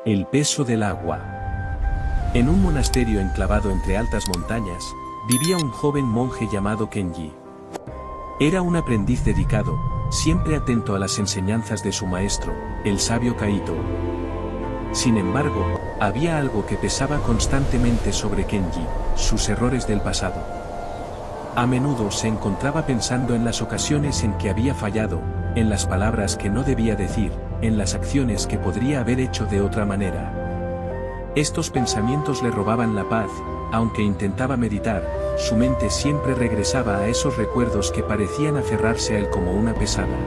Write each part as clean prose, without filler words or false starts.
El peso del agua. En un monasterio enclavado entre altas montañas, vivía un joven monje llamado Kenji. Era un aprendiz dedicado, siempre atento a las enseñanzas de su maestro, el sabio Kaito. Sin embargo, había algo que pesaba constantemente sobre Kenji, sus errores del pasado. A menudo se encontraba pensando en las ocasiones en que había fallado, en las palabras que no debía decir, en las acciones que podría haber hecho de otra manera. Estos pensamientos le robaban la paz, aunque intentaba meditar, su mente siempre regresaba a esos recuerdos que parecían aferrarse a él como una pesada.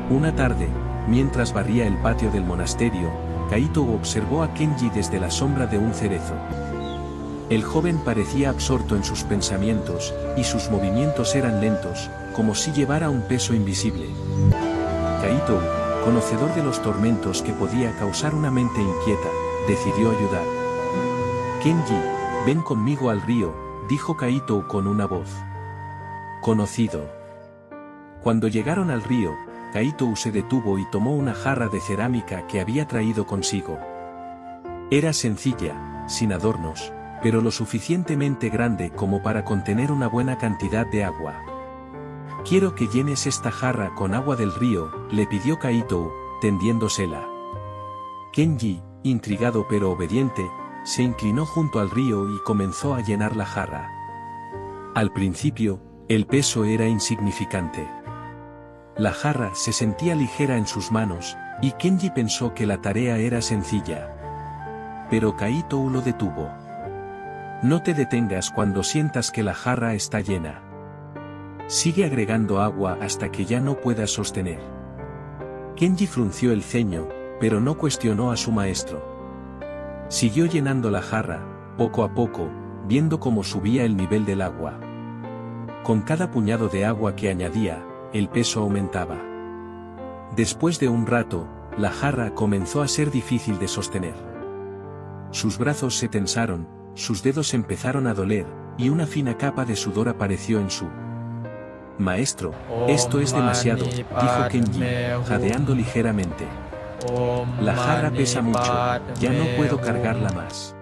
Una tarde, mientras barría el patio del monasterio, Kaito observó a Kenji desde la sombra de un cerezo. El joven parecía absorto en sus pensamientos, y sus movimientos eran lentos, como si llevara un peso invisible. Kaito, conocedor de los tormentos que podía causar una mente inquieta, decidió ayudar. Kenji, ven conmigo al río, dijo Kaito con una voz. Conocido. Cuando llegaron al río, Kaito se detuvo y tomó una jarra de cerámica que había traído consigo. Era sencilla, sin adornos, pero lo suficientemente grande como para contener una buena cantidad de agua. Quiero que llenes esta jarra con agua del río, le pidió Kaito, tendiéndosela. Kenji, intrigado pero obediente, se inclinó junto al río y comenzó a llenar la jarra. Al principio, el peso era insignificante. La jarra se sentía ligera en sus manos, y Kenji pensó que la tarea era sencilla. Pero Kaito lo detuvo. No te detengas cuando sientas que la jarra está llena. Sigue agregando agua hasta que ya no puedas sostener. Kenji frunció el ceño, pero no cuestionó a su maestro. Siguió llenando la jarra, poco a poco, viendo cómo subía el nivel del agua. Con cada puñado de agua que añadía, el peso aumentaba. Después de un rato, la jarra comenzó a ser difícil de sostener. Sus brazos se tensaron, sus dedos empezaron a doler, y una fina capa de sudor apareció en su. Maestro, esto es demasiado, dijo Kenji, jadeando ligeramente. La jarra pesa mucho, ya no puedo cargarla más.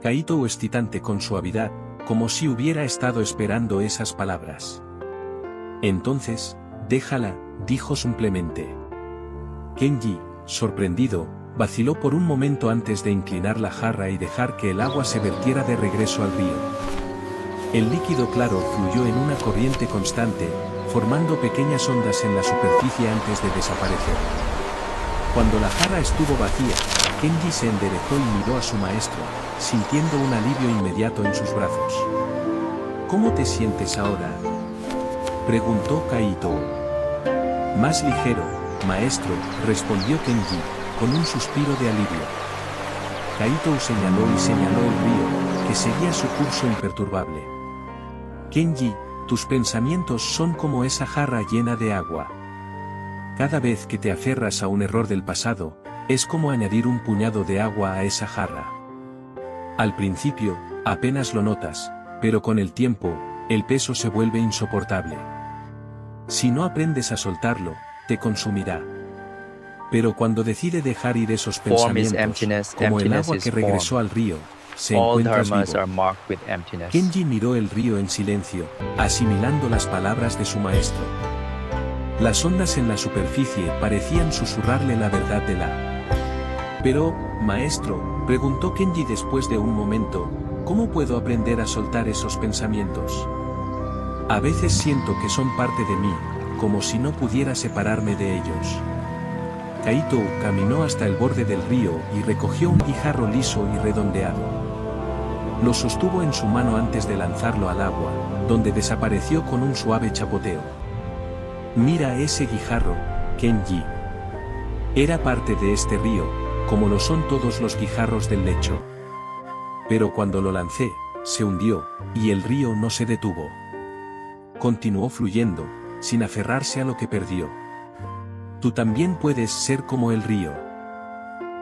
Kaito excitante con suavidad, como si hubiera estado esperando esas palabras. Entonces, déjala, dijo simplemente. Kenji, sorprendido, vaciló por un momento antes de inclinar la jarra y dejar que el agua se vertiera de regreso al río. El líquido claro fluyó en una corriente constante, formando pequeñas ondas en la superficie antes de desaparecer. Cuando la jarra estuvo vacía, Kenji se enderezó y miró a su maestro, sintiendo un alivio inmediato en sus brazos. ¿Cómo te sientes ahora?, preguntó Kaito. Más ligero, maestro, respondió Kenji, con un suspiro de alivio. Kaito señaló el río, que seguía su curso imperturbable. Kenji, tus pensamientos son como esa jarra llena de agua. Cada vez que te aferras a un error del pasado, es como añadir un puñado de agua a esa jarra. Al principio, apenas lo notas, pero con el tiempo, el peso se vuelve insoportable. Si no aprendes a soltarlo, te consumirá. Pero cuando decide dejar ir esos pensamientos, como el agua que regresó al río, se encuentra vivo. Kenji miró el río en silencio, asimilando las palabras de su maestro. Las ondas en la superficie parecían susurrarle la verdad de la. Pero, maestro, preguntó Kenji después de un momento, ¿cómo puedo aprender a soltar esos pensamientos? A veces siento que son parte de mí, como si no pudiera separarme de ellos. Kaito caminó hasta el borde del río y recogió un guijarro liso y redondeado. Lo sostuvo en su mano antes de lanzarlo al agua, donde desapareció con un suave chapoteo. Mira ese guijarro, Kenji. Era parte de este río, como lo son todos los guijarros del lecho. Pero cuando lo lancé, se hundió, y el río no se detuvo. Continuó fluyendo, sin aferrarse a lo que perdió. Tú también puedes ser como el río.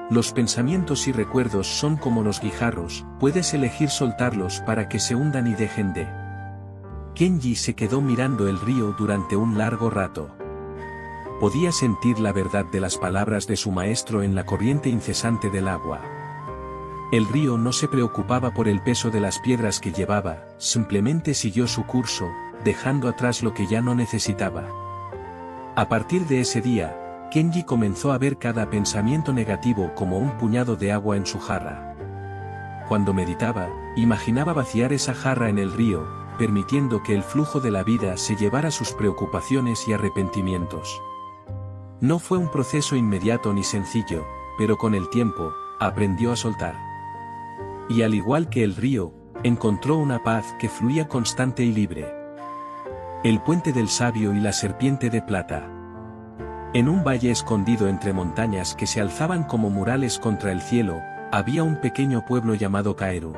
Los pensamientos y recuerdos son como los guijarros, puedes elegir soltarlos para que se hundan y dejen de. Kenji se quedó mirando el río durante un largo rato. Podía sentir la verdad de las palabras de su maestro en la corriente incesante del agua. El río no se preocupaba por el peso de las piedras que llevaba, simplemente siguió su curso, dejando atrás lo que ya no necesitaba. A partir de ese día, Kenji comenzó a ver cada pensamiento negativo como un puñado de agua en su jarra. Cuando meditaba, imaginaba vaciar esa jarra en el río, permitiendo que el flujo de la vida se llevara sus preocupaciones y arrepentimientos. No fue un proceso inmediato ni sencillo, pero con el tiempo, aprendió a soltar. Y al igual que el río, encontró una paz que fluía constante y libre. El puente del sabio y la serpiente de plata. En un valle escondido entre montañas que se alzaban como murales contra el cielo, había un pequeño pueblo llamado Kaeru.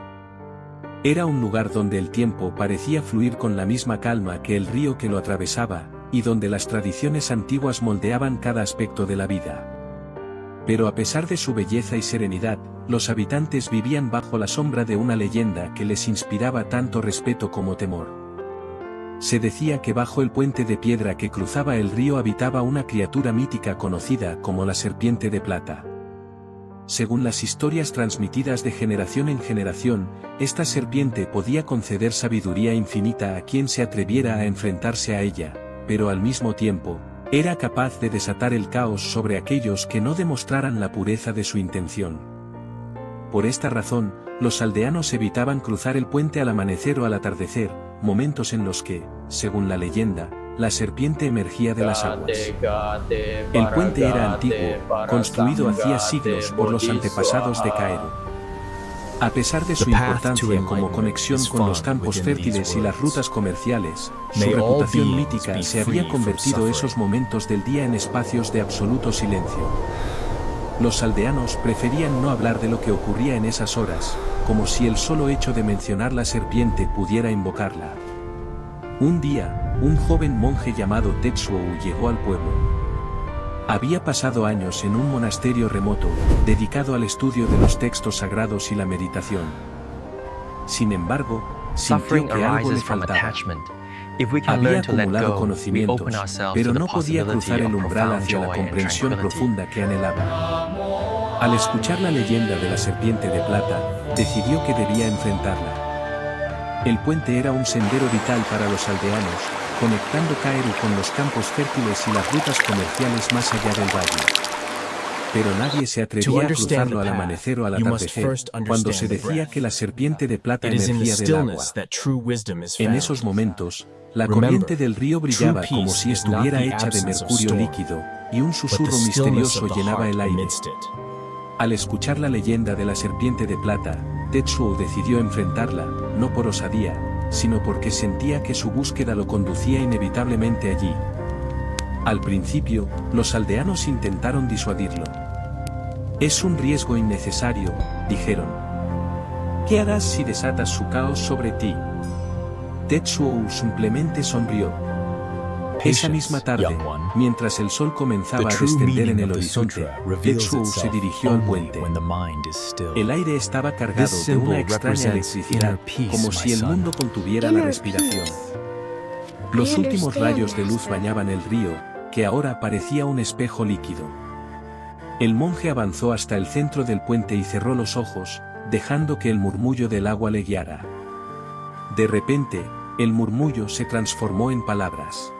Era un lugar donde el tiempo parecía fluir con la misma calma que el río que lo atravesaba, y donde las tradiciones antiguas moldeaban cada aspecto de la vida. Pero a pesar de su belleza y serenidad, los habitantes vivían bajo la sombra de una leyenda que les inspiraba tanto respeto como temor. Se decía que bajo el puente de piedra que cruzaba el río habitaba una criatura mítica conocida como la serpiente de plata. Según las historias transmitidas de generación en generación, esta serpiente podía conceder sabiduría infinita a quien se atreviera a enfrentarse a ella, pero al mismo tiempo, era capaz de desatar el caos sobre aquellos que no demostraran la pureza de su intención. Por esta razón, los aldeanos evitaban cruzar el puente al amanecer o al atardecer, momentos en los que, según la leyenda, la serpiente emergía de las aguas. El puente era antiguo, construido hacía siglos por los antepasados de Kaeru. A pesar de su importancia como conexión con los campos fértiles y las rutas comerciales, su reputación mítica se había convertido esos momentos del día en espacios de absoluto silencio. Los aldeanos preferían no hablar de lo que ocurría en esas horas, como si el solo hecho de mencionar la serpiente pudiera invocarla. Un día, un joven monje llamado Tetsuo llegó al pueblo. Había pasado años en un monasterio remoto, dedicado al estudio de los textos sagrados y la meditación. Sin embargo, sintió que algo le faltaba. Había acumulado conocimientos, pero no podía cruzar el umbral hacia la comprensión profunda que anhelaba. Al escuchar la leyenda de la serpiente de plata, decidió que debía enfrentarla. El puente era un sendero vital para los aldeanos, conectando Kaeru con los campos fértiles y las rutas comerciales más allá del valle. Pero nadie se atrevía a cruzarlo al amanecer o al atardecer, cuando se decía que la serpiente de plata emergía del agua. En esos momentos, la corriente del río brillaba como si estuviera hecha de mercurio líquido, y un susurro misterioso llenaba el aire. Al escuchar la leyenda de la serpiente de plata, Tetsuo decidió enfrentarla, no por osadía, sino porque sentía que su búsqueda lo conducía inevitablemente allí. Al principio, los aldeanos intentaron disuadirlo. «Es un riesgo innecesario», dijeron. «¿Qué harás si desatas su caos sobre ti?» Tetsuo simplemente sonrió. Esa misma tarde, mientras el sol comenzaba a descender en el horizonte, Tetsuo se dirigió al puente. El aire estaba cargado de una extraña electricidad, como si el mundo contuviera la respiración. Los últimos rayos de luz bañaban el río, que ahora parecía un espejo líquido. El monje avanzó hasta el centro del puente y cerró los ojos, dejando que el murmullo del agua le guiara. De repente, el murmullo se transformó en palabras.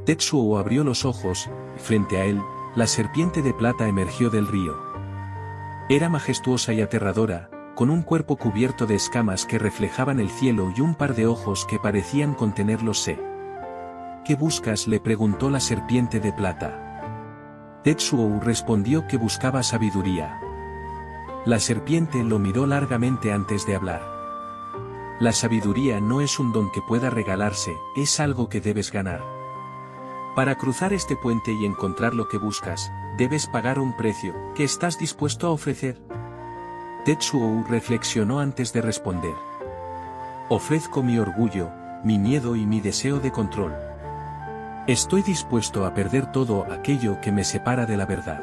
Tetsuo abrió los ojos, y frente a él, la serpiente de plata emergió del río. Era majestuosa y aterradora, con un cuerpo cubierto de escamas que reflejaban el cielo y un par de ojos que parecían contenerlos. ¿Qué buscas?, le preguntó la serpiente de plata. Tetsuo respondió que buscaba sabiduría. La serpiente lo miró largamente antes de hablar. La sabiduría no es un don que pueda regalarse, es algo que debes ganar. Para cruzar este puente y encontrar lo que buscas, debes pagar un precio. ¿Qué estás dispuesto a ofrecer? Tetsuo reflexionó antes de responder. Ofrezco mi orgullo, mi miedo y mi deseo de control. Estoy dispuesto a perder todo aquello que me separa de la verdad.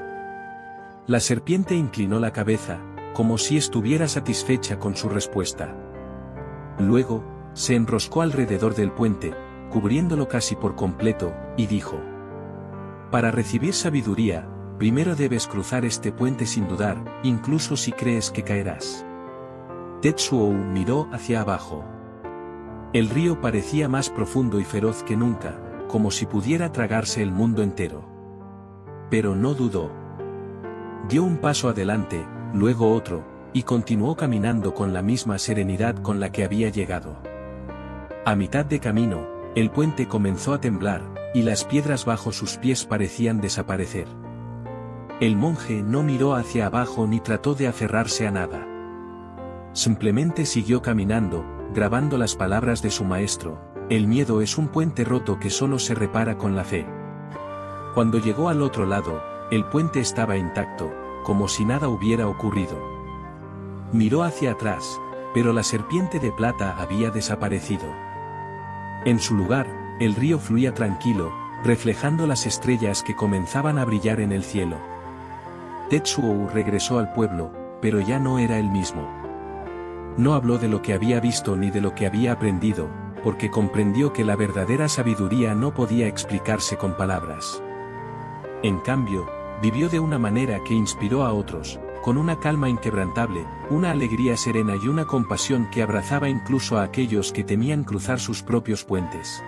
La serpiente inclinó la cabeza, como si estuviera satisfecha con su respuesta. Luego, se enroscó alrededor del puente, cubriéndolo casi por completo, y dijo: Para recibir sabiduría, primero debes cruzar este puente sin dudar, incluso si crees que caerás. Tetsuo miró hacia abajo. El río parecía más profundo y feroz que nunca, como si pudiera tragarse el mundo entero. Pero no dudó. Dio un paso adelante, luego otro, y continuó caminando con la misma serenidad con la que había llegado. A mitad de camino, el puente comenzó a temblar, y las piedras bajo sus pies parecían desaparecer. El monje no miró hacia abajo ni trató de aferrarse a nada. Simplemente siguió caminando, grabando las palabras de su maestro: el miedo es un puente roto que solo se repara con la fe. Cuando llegó al otro lado, el puente estaba intacto, como si nada hubiera ocurrido. Miró hacia atrás, pero la serpiente de plata había desaparecido. En su lugar, el río fluía tranquilo, reflejando las estrellas que comenzaban a brillar en el cielo. Tetsuo regresó al pueblo, pero ya no era el mismo. No habló de lo que había visto ni de lo que había aprendido, porque comprendió que la verdadera sabiduría no podía explicarse con palabras. En cambio, vivió de una manera que inspiró a otros, con una calma inquebrantable, una alegría serena y una compasión que abrazaba incluso a aquellos que temían cruzar sus propios puentes.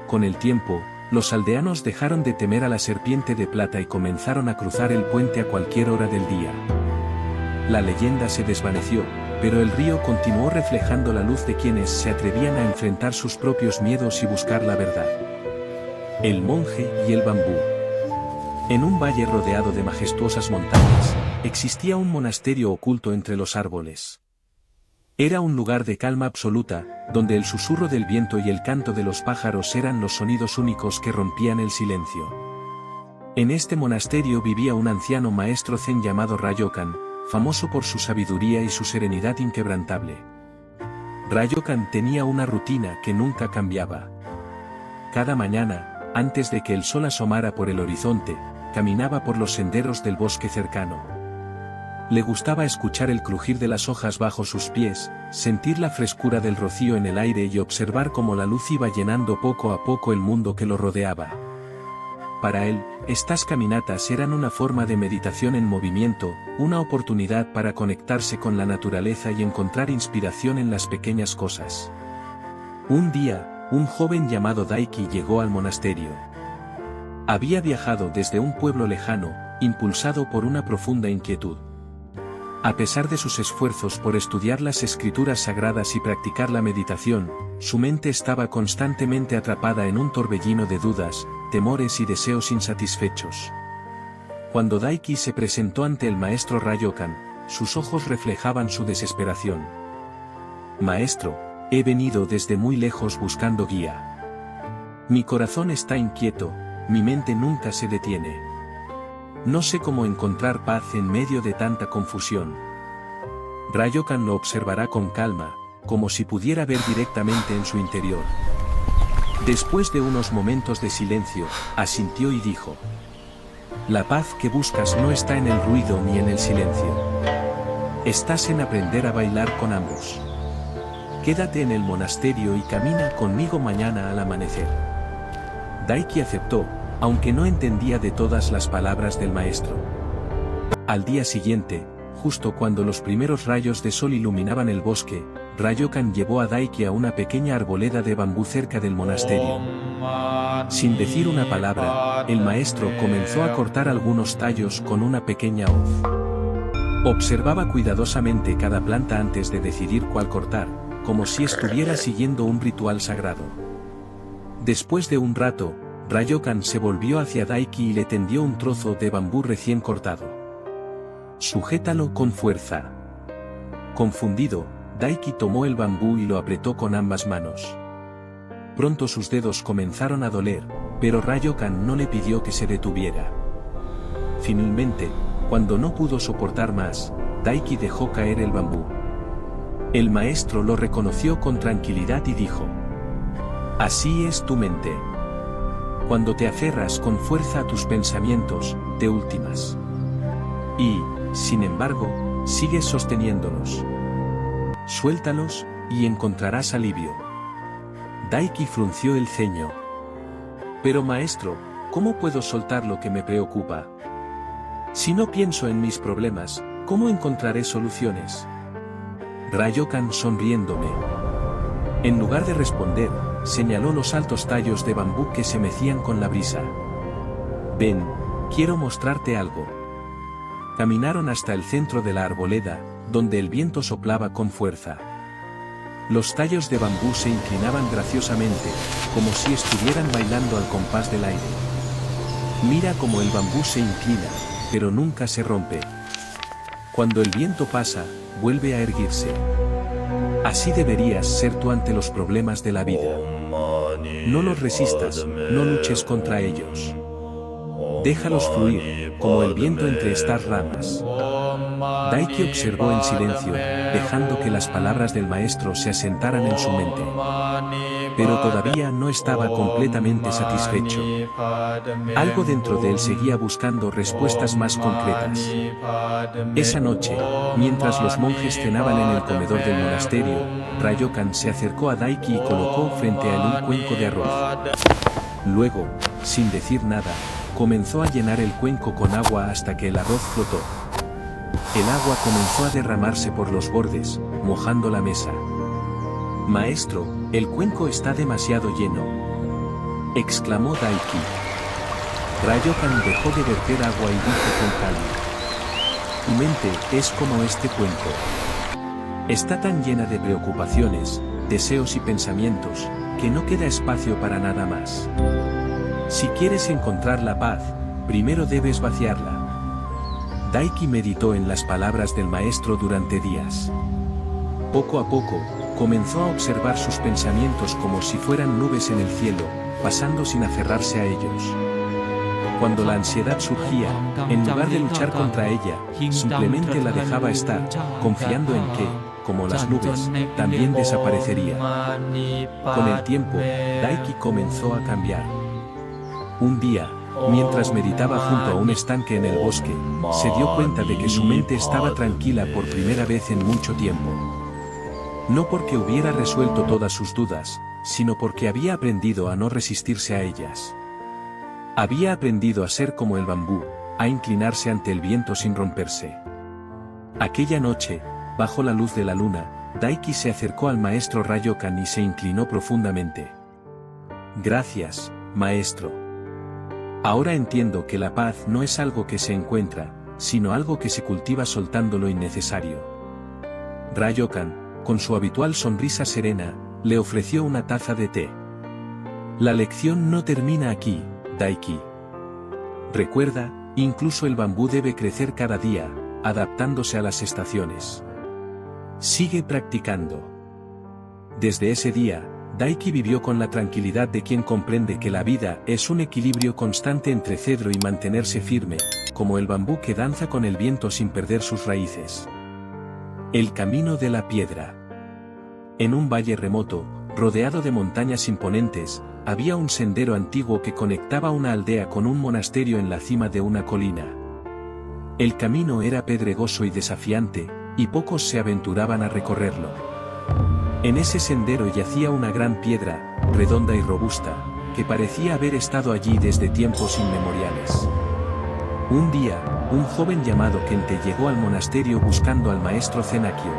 Con el tiempo, los aldeanos dejaron de temer a la serpiente de plata y comenzaron a cruzar el puente a cualquier hora del día. La leyenda se desvaneció, pero el río continuó reflejando la luz de quienes se atrevían a enfrentar sus propios miedos y buscar la verdad. El monje y el bambú. En un valle rodeado de majestuosas montañas, existía un monasterio oculto entre los árboles. Era un lugar de calma absoluta, donde el susurro del viento y el canto de los pájaros eran los sonidos únicos que rompían el silencio. En este monasterio vivía un anciano maestro zen llamado Ryokan, famoso por su sabiduría y su serenidad inquebrantable. Ryokan tenía una rutina que nunca cambiaba. Cada mañana, antes de que el sol asomara por el horizonte, caminaba por los senderos del bosque cercano. Le gustaba escuchar el crujir de las hojas bajo sus pies, sentir la frescura del rocío en el aire y observar cómo la luz iba llenando poco a poco el mundo que lo rodeaba. Para él, estas caminatas eran una forma de meditación en movimiento, una oportunidad para conectarse con la naturaleza y encontrar inspiración en las pequeñas cosas. Un día, un joven llamado Daiki llegó al monasterio. Había viajado desde un pueblo lejano, impulsado por una profunda inquietud. A pesar de sus esfuerzos por estudiar las escrituras sagradas y practicar la meditación, su mente estaba constantemente atrapada en un torbellino de dudas, temores y deseos insatisfechos. Cuando Daiki se presentó ante el maestro Ryokan, sus ojos reflejaban su desesperación. «Maestro, he venido desde muy lejos buscando guía. Mi corazón está inquieto, mi mente nunca se detiene. No sé cómo encontrar paz en medio de tanta confusión». Ryokan lo observará con calma, como si pudiera ver directamente en su interior. Después de unos momentos de silencio, asintió y dijo: «La paz que buscas no está en el ruido ni en el silencio. Estás en aprender a bailar con ambos. Quédate en el monasterio y camina conmigo mañana al amanecer». Daiki aceptó, aunque no entendía de todas las palabras del maestro. Al día siguiente, justo cuando los primeros rayos de sol iluminaban el bosque, Ryokan llevó a Daiki a una pequeña arboleda de bambú cerca del monasterio. Sin decir una palabra, el maestro comenzó a cortar algunos tallos con una pequeña hoz. Observaba cuidadosamente cada planta antes de decidir cuál cortar, como si estuviera siguiendo un ritual sagrado. Después de un rato, Ryokan se volvió hacia Daiki y le tendió un trozo de bambú recién cortado. «Sujétalo con fuerza». Confundido, Daiki tomó el bambú y lo apretó con ambas manos. Pronto sus dedos comenzaron a doler, pero Ryokan no le pidió que se detuviera. Finalmente, cuando no pudo soportar más, Daiki dejó caer el bambú. El maestro lo reconoció con tranquilidad y dijo: «Así es tu mente. Cuando te aferras con fuerza a tus pensamientos, te ultimas. Y, sin embargo, sigues sosteniéndolos. Suéltalos, y encontrarás alivio». Daiki frunció el ceño. «Pero maestro, ¿cómo puedo soltar lo que me preocupa? Si no pienso en mis problemas, ¿cómo encontraré soluciones? Ryokan sonriéndome. En lugar de responder, señaló los altos tallos de bambú que se mecían con la brisa. Ven, quiero mostrarte algo. Caminaron hasta el centro de la arboleda, donde el viento soplaba con fuerza. Los tallos de bambú se inclinaban graciosamente, como si estuvieran bailando al compás del aire. Mira cómo el bambú se inclina, pero nunca se rompe. Cuando el viento pasa, vuelve a erguirse. Así deberías ser tú ante los problemas de la vida. No los resistas, no luches contra ellos. Déjalos fluir, como el viento entre estas ramas. Daiki observó en silencio, dejando que las palabras del maestro se asentaran en su mente. Pero todavía no estaba completamente satisfecho. Algo dentro de él seguía buscando respuestas más concretas. Esa noche, mientras los monjes cenaban en el comedor del monasterio, Ryokan se acercó a Daiki y colocó frente a él un cuenco de arroz. Luego, sin decir nada, comenzó a llenar el cuenco con agua hasta que el arroz flotó. El agua comenzó a derramarse por los bordes, mojando la mesa. «Maestro, el cuenco está demasiado lleno», exclamó Daiki. Ryokan dejó de verter agua y dijo con calma: «Tu mente es como este cuenco. Está tan llena de preocupaciones, deseos y pensamientos, que no queda espacio para nada más. Si quieres encontrar la paz, primero debes vaciarla». Daiki meditó en las palabras del maestro durante días. Poco a poco, comenzó a observar sus pensamientos como si fueran nubes en el cielo, pasando sin aferrarse a ellos. Cuando la ansiedad surgía, en lugar de luchar contra ella, simplemente la dejaba estar, confiando en que, como las nubes, también desaparecería. Con el tiempo, Daiki comenzó a cambiar. Un día, mientras meditaba junto a un estanque en el bosque, se dio cuenta de que su mente estaba tranquila por primera vez en mucho tiempo. No porque hubiera resuelto todas sus dudas, sino porque había aprendido a no resistirse a ellas. Había aprendido a ser como el bambú, a inclinarse ante el viento sin romperse. Aquella noche, bajo la luz de la luna, Daiki se acercó al maestro Ryokan y se inclinó profundamente. «Gracias, maestro. Ahora entiendo que la paz no es algo que se encuentra, sino algo que se cultiva soltando lo innecesario». Ryokan, con su habitual sonrisa serena, le ofreció una taza de té. «La lección no termina aquí, Daiki. Recuerda, incluso el bambú debe crecer cada día, adaptándose a las estaciones. Sigue practicando». Desde ese día, Daiki vivió con la tranquilidad de quien comprende que la vida es un equilibrio constante entre cedro y mantenerse firme, como el bambú que danza con el viento sin perder sus raíces. El camino de la piedra. En un valle remoto, rodeado de montañas imponentes, había un sendero antiguo que conectaba una aldea con un monasterio en la cima de una colina. El camino era pedregoso y desafiante, y pocos se aventuraban a recorrerlo. En ese sendero yacía una gran piedra, redonda y robusta, que parecía haber estado allí desde tiempos inmemoriales. Un día, un joven llamado Kente llegó al monasterio buscando al maestro Zenakyo.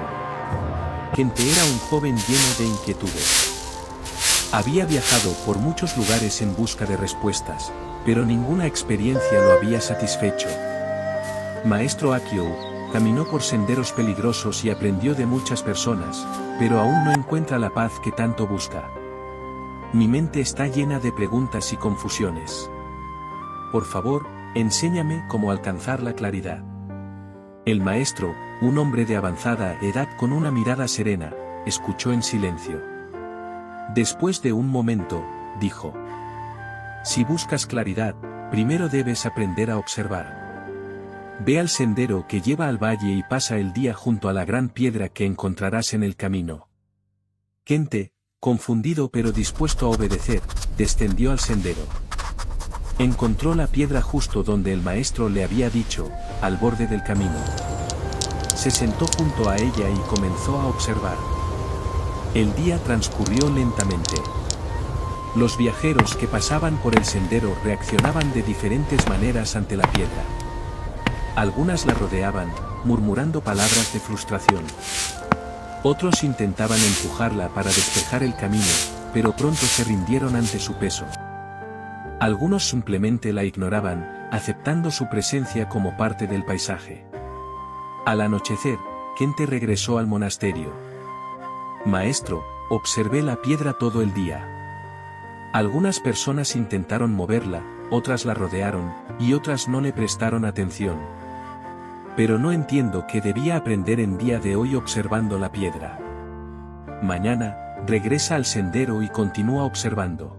Kente era un joven lleno de inquietudes. Había viajado por muchos lugares en busca de respuestas, pero ninguna experiencia lo había satisfecho. Maestro Akio caminó por senderos peligrosos y aprendió de muchas personas, pero aún no encuentra la paz que tanto busca. Mi mente está llena de preguntas y confusiones. Por favor, enséñame cómo alcanzar la claridad. El maestro, un hombre de avanzada edad con una mirada serena, escuchó en silencio. Después de un momento, dijo: «Si buscas claridad, primero debes aprender a observar. Ve al sendero que lleva al valle y pasa el día junto a la gran piedra que encontrarás en el camino». Kente, confundido pero dispuesto a obedecer, descendió al sendero. Encontró la piedra justo donde el maestro le había dicho, al borde del camino. Se sentó junto a ella y comenzó a observar. El día transcurrió lentamente. Los viajeros que pasaban por el sendero reaccionaban de diferentes maneras ante la piedra. Algunas la rodeaban, murmurando palabras de frustración. Otros intentaban empujarla para despejar el camino, pero pronto se rindieron ante su peso. Algunos simplemente la ignoraban, aceptando su presencia como parte del paisaje. Al anochecer, Kente regresó al monasterio. Maestro, observé la piedra todo el día. Algunas personas intentaron moverla, otras la rodearon, y otras no le prestaron atención. Pero no entiendo qué debía aprender en día de hoy observando la piedra. Mañana, regresa al sendero y continúa observando.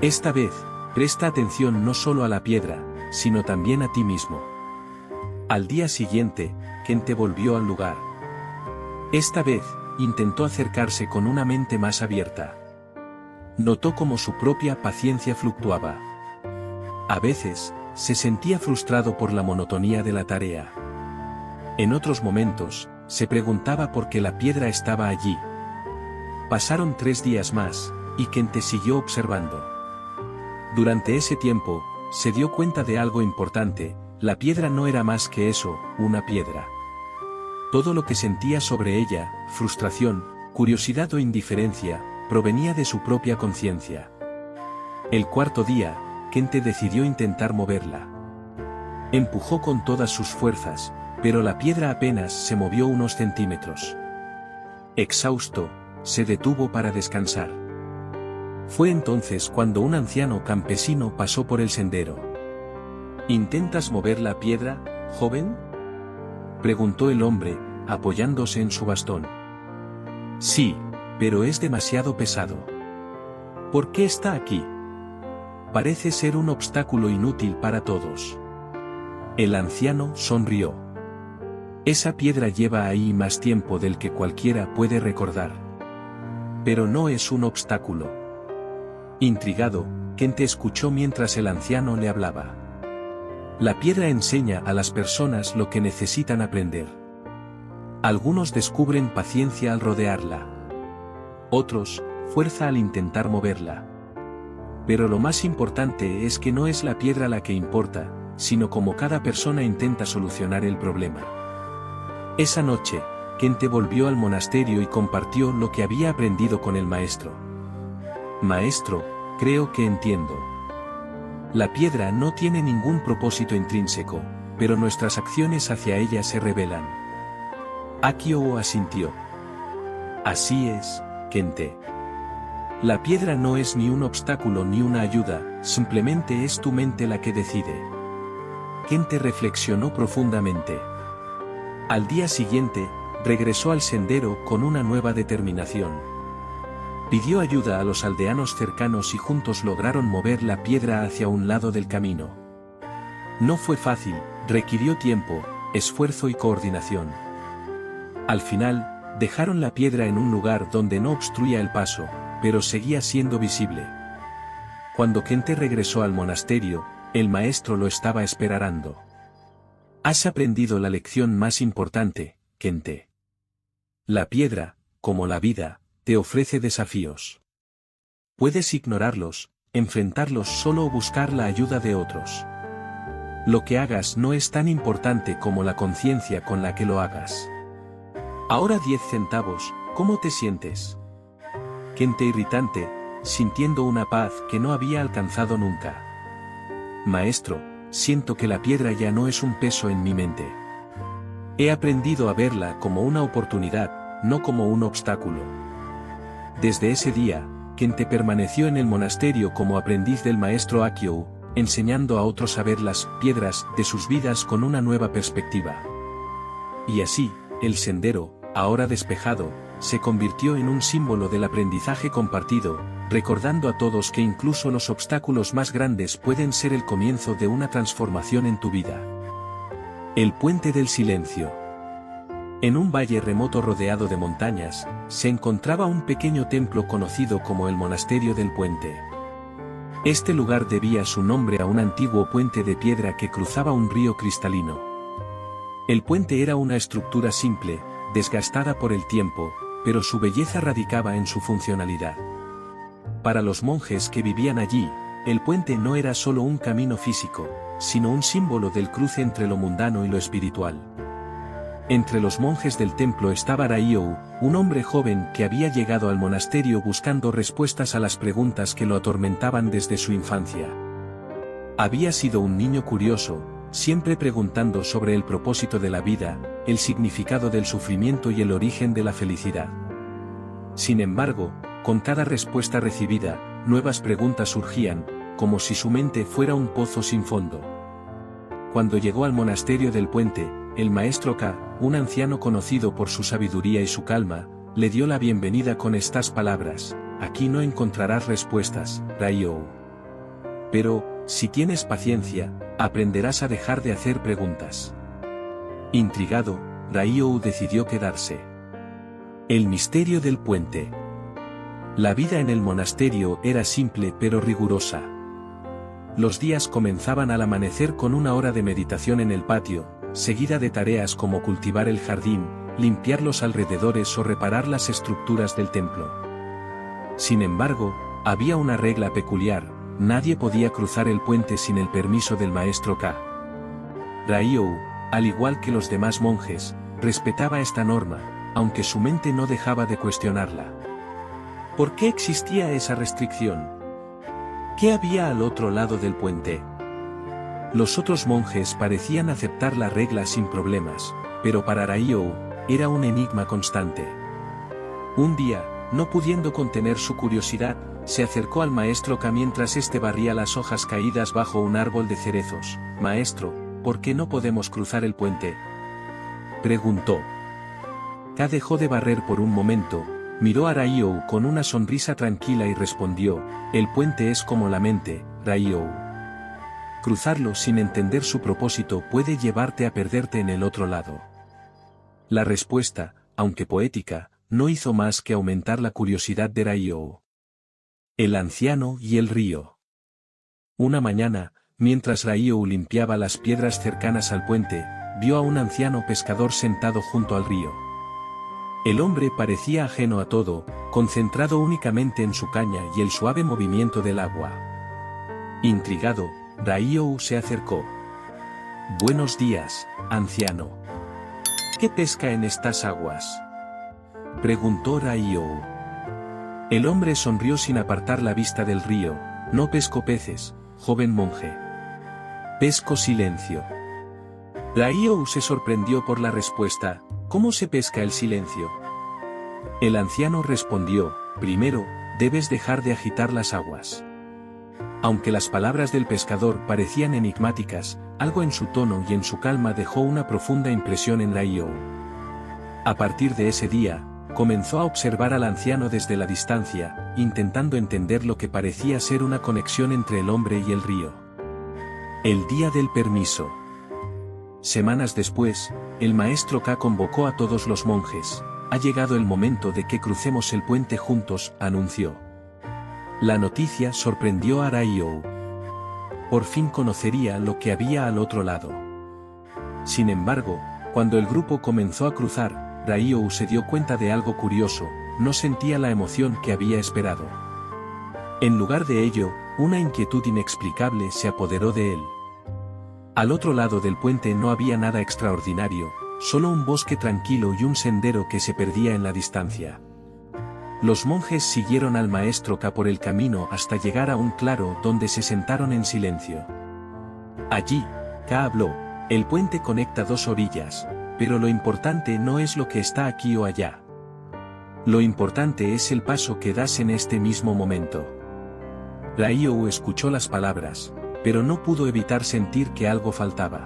Esta vez, presta atención no solo a la piedra, sino también a ti mismo. Al día siguiente, Kente volvió al lugar. Esta vez, intentó acercarse con una mente más abierta. Notó cómo su propia paciencia fluctuaba. A veces, se sentía frustrado por la monotonía de la tarea. En otros momentos, se preguntaba por qué la piedra estaba allí. Pasaron 3 días más, y Kente siguió observando. Durante ese tiempo, se dio cuenta de algo importante: la piedra no era más que eso, una piedra. Todo lo que sentía sobre ella, frustración, curiosidad o indiferencia, provenía de su propia conciencia. El cuarto día, Kente decidió intentar moverla. Empujó con todas sus fuerzas, pero la piedra apenas se movió unos centímetros. Exhausto, se detuvo para descansar. Fue entonces cuando un anciano campesino pasó por el sendero. ¿Intentas mover la piedra, joven?, preguntó el hombre, apoyándose en su bastón. Sí, pero es demasiado pesado. ¿Por qué está aquí? Parece ser un obstáculo inútil para todos. El anciano sonrió. Esa piedra lleva ahí más tiempo del que cualquiera puede recordar. Pero no es un obstáculo. Intrigado, Kente escuchó mientras el anciano le hablaba. La piedra enseña a las personas lo que necesitan aprender. Algunos descubren paciencia al rodearla. Otros, fuerza al intentar moverla. Pero lo más importante es que no es la piedra la que importa, sino cómo cada persona intenta solucionar el problema. Esa noche, Kente volvió al monasterio y compartió lo que había aprendido con el maestro. Maestro, creo que entiendo. La piedra no tiene ningún propósito intrínseco, pero nuestras acciones hacia ella se revelan. Akio asintió. Así es, Kente. La piedra no es ni un obstáculo ni una ayuda, simplemente es tu mente la que decide. Kente reflexionó profundamente. Al día siguiente, regresó al sendero con una nueva determinación. Pidió ayuda a los aldeanos cercanos y juntos lograron mover la piedra hacia un lado del camino. No fue fácil, requirió tiempo, esfuerzo y coordinación. Al final, dejaron la piedra en un lugar donde no obstruía el paso, pero seguía siendo visible. Cuando Kente regresó al monasterio, el maestro lo estaba esperando. Has aprendido la lección más importante, Kente. La piedra, como la vida, te ofrece desafíos. Puedes ignorarlos, enfrentarlos solo o buscar la ayuda de otros. Lo que hagas no es tan importante como la conciencia con la que lo hagas. Ahora 10 centavos, ¿cómo te sientes? Kente irritante, sintiendo una paz que no había alcanzado nunca. Maestro, siento que la piedra ya no es un peso en mi mente. He aprendido a verla como una oportunidad, no como un obstáculo. Desde ese día, Kente permaneció en el monasterio como aprendiz del maestro Akio, enseñando a otros a ver las piedras de sus vidas con una nueva perspectiva. Y así, el sendero, ahora despejado, se convirtió en un símbolo del aprendizaje compartido, recordando a todos que incluso los obstáculos más grandes pueden ser el comienzo de una transformación en tu vida. El puente del silencio. En un valle remoto rodeado de montañas, se encontraba un pequeño templo conocido como el Monasterio del Puente. Este lugar debía su nombre a un antiguo puente de piedra que cruzaba un río cristalino. El puente era una estructura simple, desgastada por el tiempo, pero su belleza radicaba en su funcionalidad. Para los monjes que vivían allí, el puente no era solo un camino físico, sino un símbolo del cruce entre lo mundano y lo espiritual. Entre los monjes del templo estaba Raiyou, un hombre joven que había llegado al monasterio buscando respuestas a las preguntas que lo atormentaban desde su infancia. Había sido un niño curioso, siempre preguntando sobre el propósito de la vida, el significado del sufrimiento y el origen de la felicidad. Sin embargo, con cada respuesta recibida, nuevas preguntas surgían, como si su mente fuera un pozo sin fondo. Cuando llegó al monasterio del puente, el maestro K, un anciano conocido por su sabiduría y su calma, le dio la bienvenida con estas palabras: aquí no encontrarás respuestas, Raiyou. Pero, si tienes paciencia, aprenderás a dejar de hacer preguntas. Intrigado, Raiyou decidió quedarse. El misterio del puente. La vida en el monasterio era simple pero rigurosa. Los días comenzaban al amanecer con una hora de meditación en el patio, seguida de tareas como cultivar el jardín, limpiar los alrededores o reparar las estructuras del templo. Sin embargo, había una regla peculiar: nadie podía cruzar el puente sin el permiso del maestro K. Raiyou, al igual que los demás monjes, respetaba esta norma, aunque su mente no dejaba de cuestionarla. ¿Por qué existía esa restricción? ¿Qué había al otro lado del puente? Los otros monjes parecían aceptar la regla sin problemas, pero para Raiyou, era un enigma constante. Un día, no pudiendo contener su curiosidad, se acercó al maestro K mientras éste barría las hojas caídas bajo un árbol de cerezos. «Maestro, ¿por qué no podemos cruzar el puente?», preguntó. K dejó de barrer por un momento, miró a Raiyou con una sonrisa tranquila y respondió: «El puente es como la mente, Raiyou. Cruzarlo sin entender su propósito puede llevarte a perderte en el otro lado». La respuesta, aunque poética, no hizo más que aumentar la curiosidad de Raiyou. El anciano y el río. Una mañana, mientras Raiyou limpiaba las piedras cercanas al puente, vio a un anciano pescador sentado junto al río. El hombre parecía ajeno a todo, concentrado únicamente en su caña y el suave movimiento del agua. Intrigado, Raiyou se acercó. «Buenos días, anciano. ¿Qué pesca en estas aguas?», preguntó Raiyou. El hombre sonrió sin apartar la vista del río. «No pesco peces, joven monje. Pesco silencio». Raiyou se sorprendió por la respuesta: «¿Cómo se pesca el silencio?». El anciano respondió: «Primero, debes dejar de agitar las aguas». Aunque las palabras del pescador parecían enigmáticas, algo en su tono y en su calma dejó una profunda impresión en Raiyou. A partir de ese día, comenzó a observar al anciano desde la distancia, intentando entender lo que parecía ser una conexión entre el hombre y el río. El día del permiso. Semanas después, el maestro K convocó a todos los monjes. «Ha llegado el momento de que crucemos el puente juntos», anunció. La noticia sorprendió a Raiyou. Por fin conocería lo que había al otro lado. Sin embargo, cuando el grupo comenzó a cruzar, Raiyou se dio cuenta de algo curioso: no sentía la emoción que había esperado. En lugar de ello, una inquietud inexplicable se apoderó de él. Al otro lado del puente no había nada extraordinario, solo un bosque tranquilo y un sendero que se perdía en la distancia. Los monjes siguieron al maestro K por el camino hasta llegar a un claro donde se sentaron en silencio. Allí, K habló: «El puente conecta dos orillas, pero lo importante no es lo que está aquí o allá. Lo importante es el paso que das en este mismo momento». Raiyou escuchó las palabras, pero no pudo evitar sentir que algo faltaba.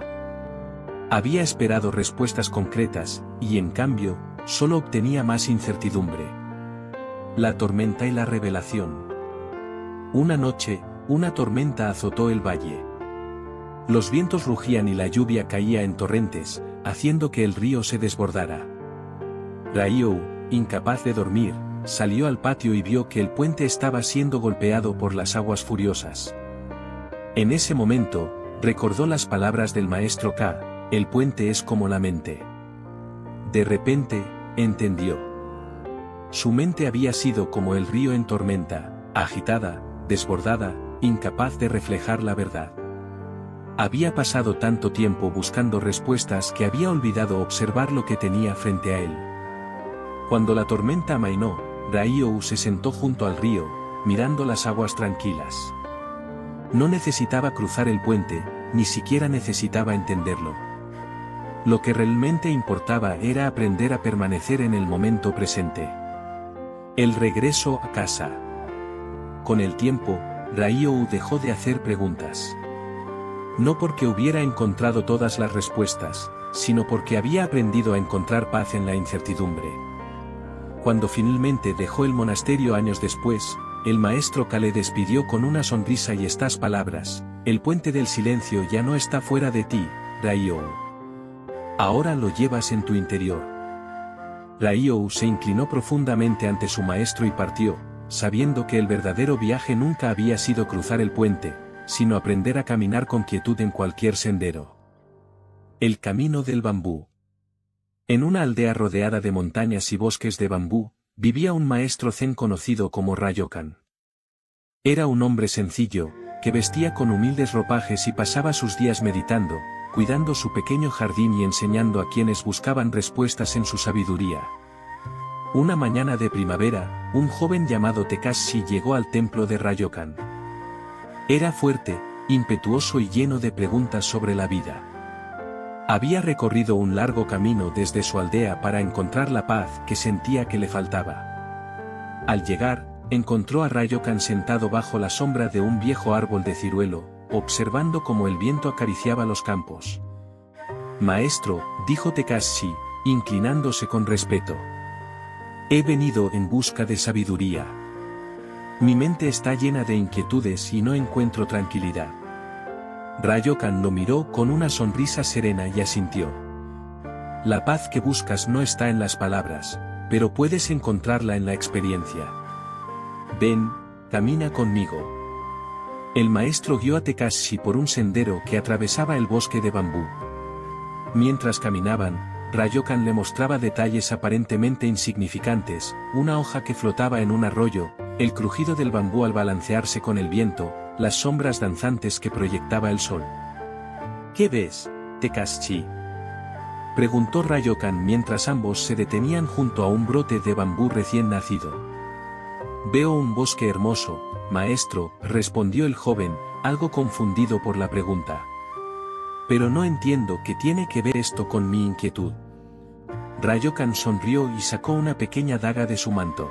Había esperado respuestas concretas, y en cambio, solo obtenía más incertidumbre. La tormenta y la revelación. Una noche, una tormenta azotó el valle. Los vientos rugían y la lluvia caía en torrentes, haciendo que el río se desbordara. Raiyou, incapaz de dormir, salió al patio y vio que el puente estaba siendo golpeado por las aguas furiosas. En ese momento, recordó las palabras del maestro K: «El puente es como la mente». De repente, entendió. Su mente había sido como el río en tormenta, agitada, desbordada, incapaz de reflejar la verdad. Había pasado tanto tiempo buscando respuestas que había olvidado observar lo que tenía frente a él. Cuando la tormenta amainó, Raiou se sentó junto al río, mirando las aguas tranquilas. No necesitaba cruzar el puente, ni siquiera necesitaba entenderlo. Lo que realmente importaba era aprender a permanecer en el momento presente. El regreso a casa. Con el tiempo, Raiou dejó de hacer preguntas. No porque hubiera encontrado todas las respuestas, sino porque había aprendido a encontrar paz en la incertidumbre. Cuando finalmente dejó el monasterio años después, el maestro Ka le despidió con una sonrisa y estas palabras: el puente del silencio ya no está fuera de ti, Raiou. Ahora lo llevas en tu interior. Raiou se inclinó profundamente ante su maestro y partió, sabiendo que el verdadero viaje nunca había sido cruzar el puente, sino aprender a caminar con quietud en cualquier sendero. El camino del bambú. En una aldea rodeada de montañas y bosques de bambú, vivía un maestro zen conocido como Ryokan. Era un hombre sencillo, que vestía con humildes ropajes y pasaba sus días meditando, cuidando su pequeño jardín y enseñando a quienes buscaban respuestas en su sabiduría. Una mañana de primavera, un joven llamado Tekashi llegó al templo de Ryokan. Era fuerte, impetuoso y lleno de preguntas sobre la vida. Había recorrido un largo camino desde su aldea para encontrar la paz que sentía que le faltaba. Al llegar, encontró a Ryokan sentado bajo la sombra de un viejo árbol de ciruelo, observando cómo el viento acariciaba los campos. Maestro, dijo Tekashi, inclinándose con respeto. He venido en busca de sabiduría. Mi mente está llena de inquietudes y no encuentro tranquilidad. Ryokan lo miró con una sonrisa serena y asintió. La paz que buscas no está en las palabras, pero puedes encontrarla en la experiencia. Ven, camina conmigo. El maestro guió a Tekashi por un sendero que atravesaba el bosque de bambú. Mientras caminaban, Ryokan le mostraba detalles aparentemente insignificantes: una hoja que flotaba en un arroyo, el crujido del bambú al balancearse con el viento, las sombras danzantes que proyectaba el sol. ¿Qué ves, Tekashi?, preguntó Ryokan mientras ambos se detenían junto a un brote de bambú recién nacido. Veo un bosque hermoso, maestro, respondió el joven, algo confundido por la pregunta. Pero no entiendo qué tiene que ver esto con mi inquietud. Ryokan sonrió y sacó una pequeña daga de su manto.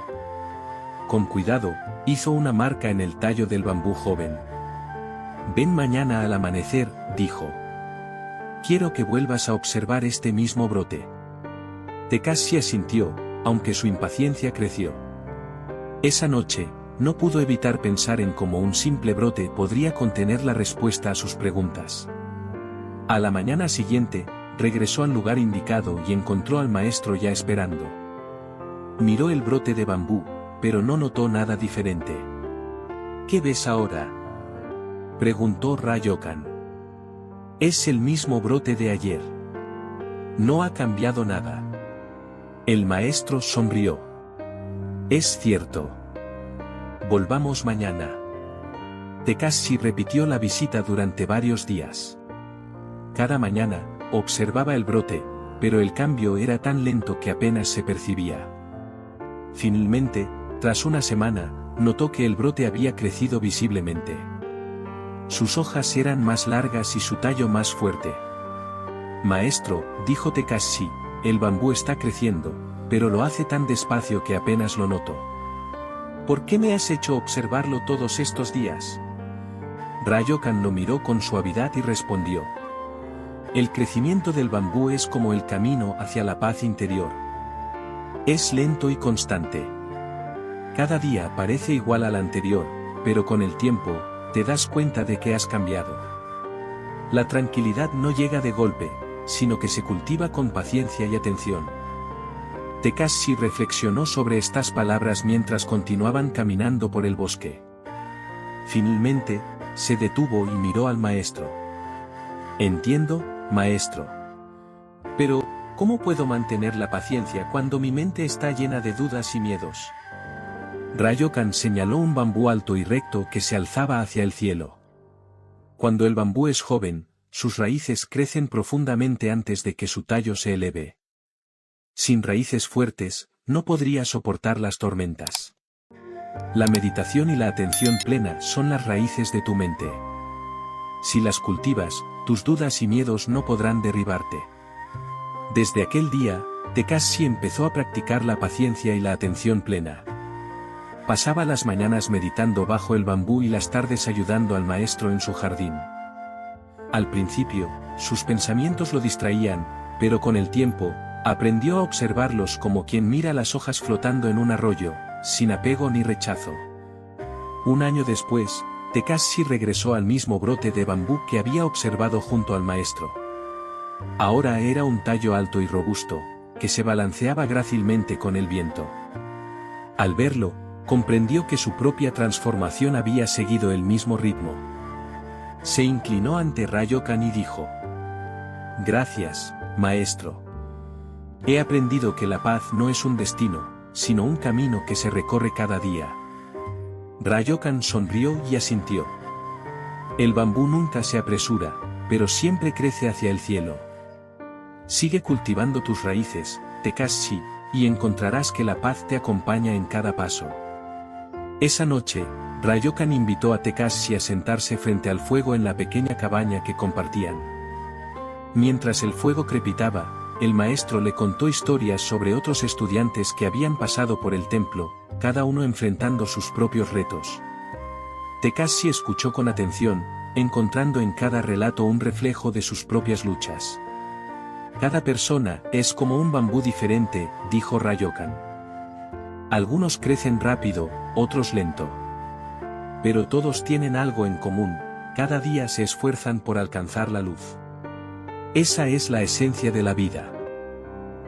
Con cuidado, hizo una marca en el tallo del bambú joven. Ven mañana al amanecer, dijo. Quiero que vuelvas a observar este mismo brote. Tekashi asintió, aunque su impaciencia creció. Esa noche, no pudo evitar pensar en cómo un simple brote podría contener la respuesta a sus preguntas. A la mañana siguiente, regresó al lugar indicado y encontró al maestro ya esperando. Miró el brote de bambú, pero no notó nada diferente. ¿Qué ves ahora?, preguntó Ryokan. Es el mismo brote de ayer. No ha cambiado nada. El maestro sonrió. Es cierto. Volvamos mañana. Tekashi repitió la visita durante varios días. Cada mañana, observaba el brote, pero el cambio era tan lento que apenas se percibía. Finalmente, tras una semana, notó que el brote había crecido visiblemente. Sus hojas eran más largas y su tallo más fuerte. Maestro, dijo Tekashi, el bambú está creciendo, pero lo hace tan despacio que apenas lo noto. ¿Por qué me has hecho observarlo todos estos días? Ryokan lo miró con suavidad y respondió. El crecimiento del bambú es como el camino hacia la paz interior. Es lento y constante. Cada día parece igual al anterior, pero con el tiempo, te das cuenta de que has cambiado. La tranquilidad no llega de golpe, sino que se cultiva con paciencia y atención. Tekashi reflexionó sobre estas palabras mientras continuaban caminando por el bosque. Finalmente, se detuvo y miró al maestro. Entiendo, maestro. Pero, ¿cómo puedo mantener la paciencia cuando mi mente está llena de dudas y miedos? Ryokan señaló un bambú alto y recto que se alzaba hacia el cielo. Cuando el bambú es joven, sus raíces crecen profundamente antes de que su tallo se eleve. Sin raíces fuertes, no podría soportar las tormentas. La meditación y la atención plena son las raíces de tu mente. Si las cultivas, tus dudas y miedos no podrán derribarte. Desde aquel día, Tekashi empezó a practicar la paciencia y la atención plena. Pasaba las mañanas meditando bajo el bambú y las tardes ayudando al maestro en su jardín. Al principio, sus pensamientos lo distraían, pero con el tiempo, aprendió a observarlos como quien mira las hojas flotando en un arroyo, sin apego ni rechazo. Un año después, Tekashi regresó al mismo brote de bambú que había observado junto al maestro. Ahora era un tallo alto y robusto, que se balanceaba grácilmente con el viento. Al verlo, comprendió que su propia transformación había seguido el mismo ritmo. Se inclinó ante Ryokan y dijo: «Gracias, maestro. He aprendido que la paz no es un destino, sino un camino que se recorre cada día». Ryokan sonrió y asintió. El bambú nunca se apresura, pero siempre crece hacia el cielo. Sigue cultivando tus raíces, Tekashi, y encontrarás que la paz te acompaña en cada paso. Esa noche, Ryokan invitó a Tekashi a sentarse frente al fuego en la pequeña cabaña que compartían. Mientras el fuego crepitaba, el maestro le contó historias sobre otros estudiantes que habían pasado por el templo, cada uno enfrentando sus propios retos. Tekashi escuchó con atención, encontrando en cada relato un reflejo de sus propias luchas. «Cada persona es como un bambú diferente», dijo Ryokan. «Algunos crecen rápido, otros lento. Pero todos tienen algo en común, cada día se esfuerzan por alcanzar la luz. Esa es la esencia de la vida».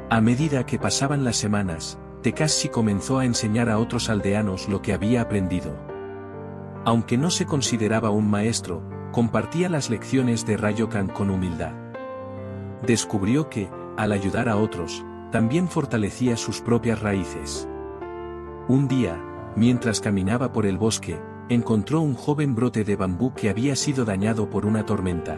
A medida que pasaban las semanas, Tekashi comenzó a enseñar a otros aldeanos lo que había aprendido. Aunque no se consideraba un maestro, compartía las lecciones de Ryokan con humildad. Descubrió que, al ayudar a otros, también fortalecía sus propias raíces. Un día, mientras caminaba por el bosque, encontró un joven brote de bambú que había sido dañado por una tormenta.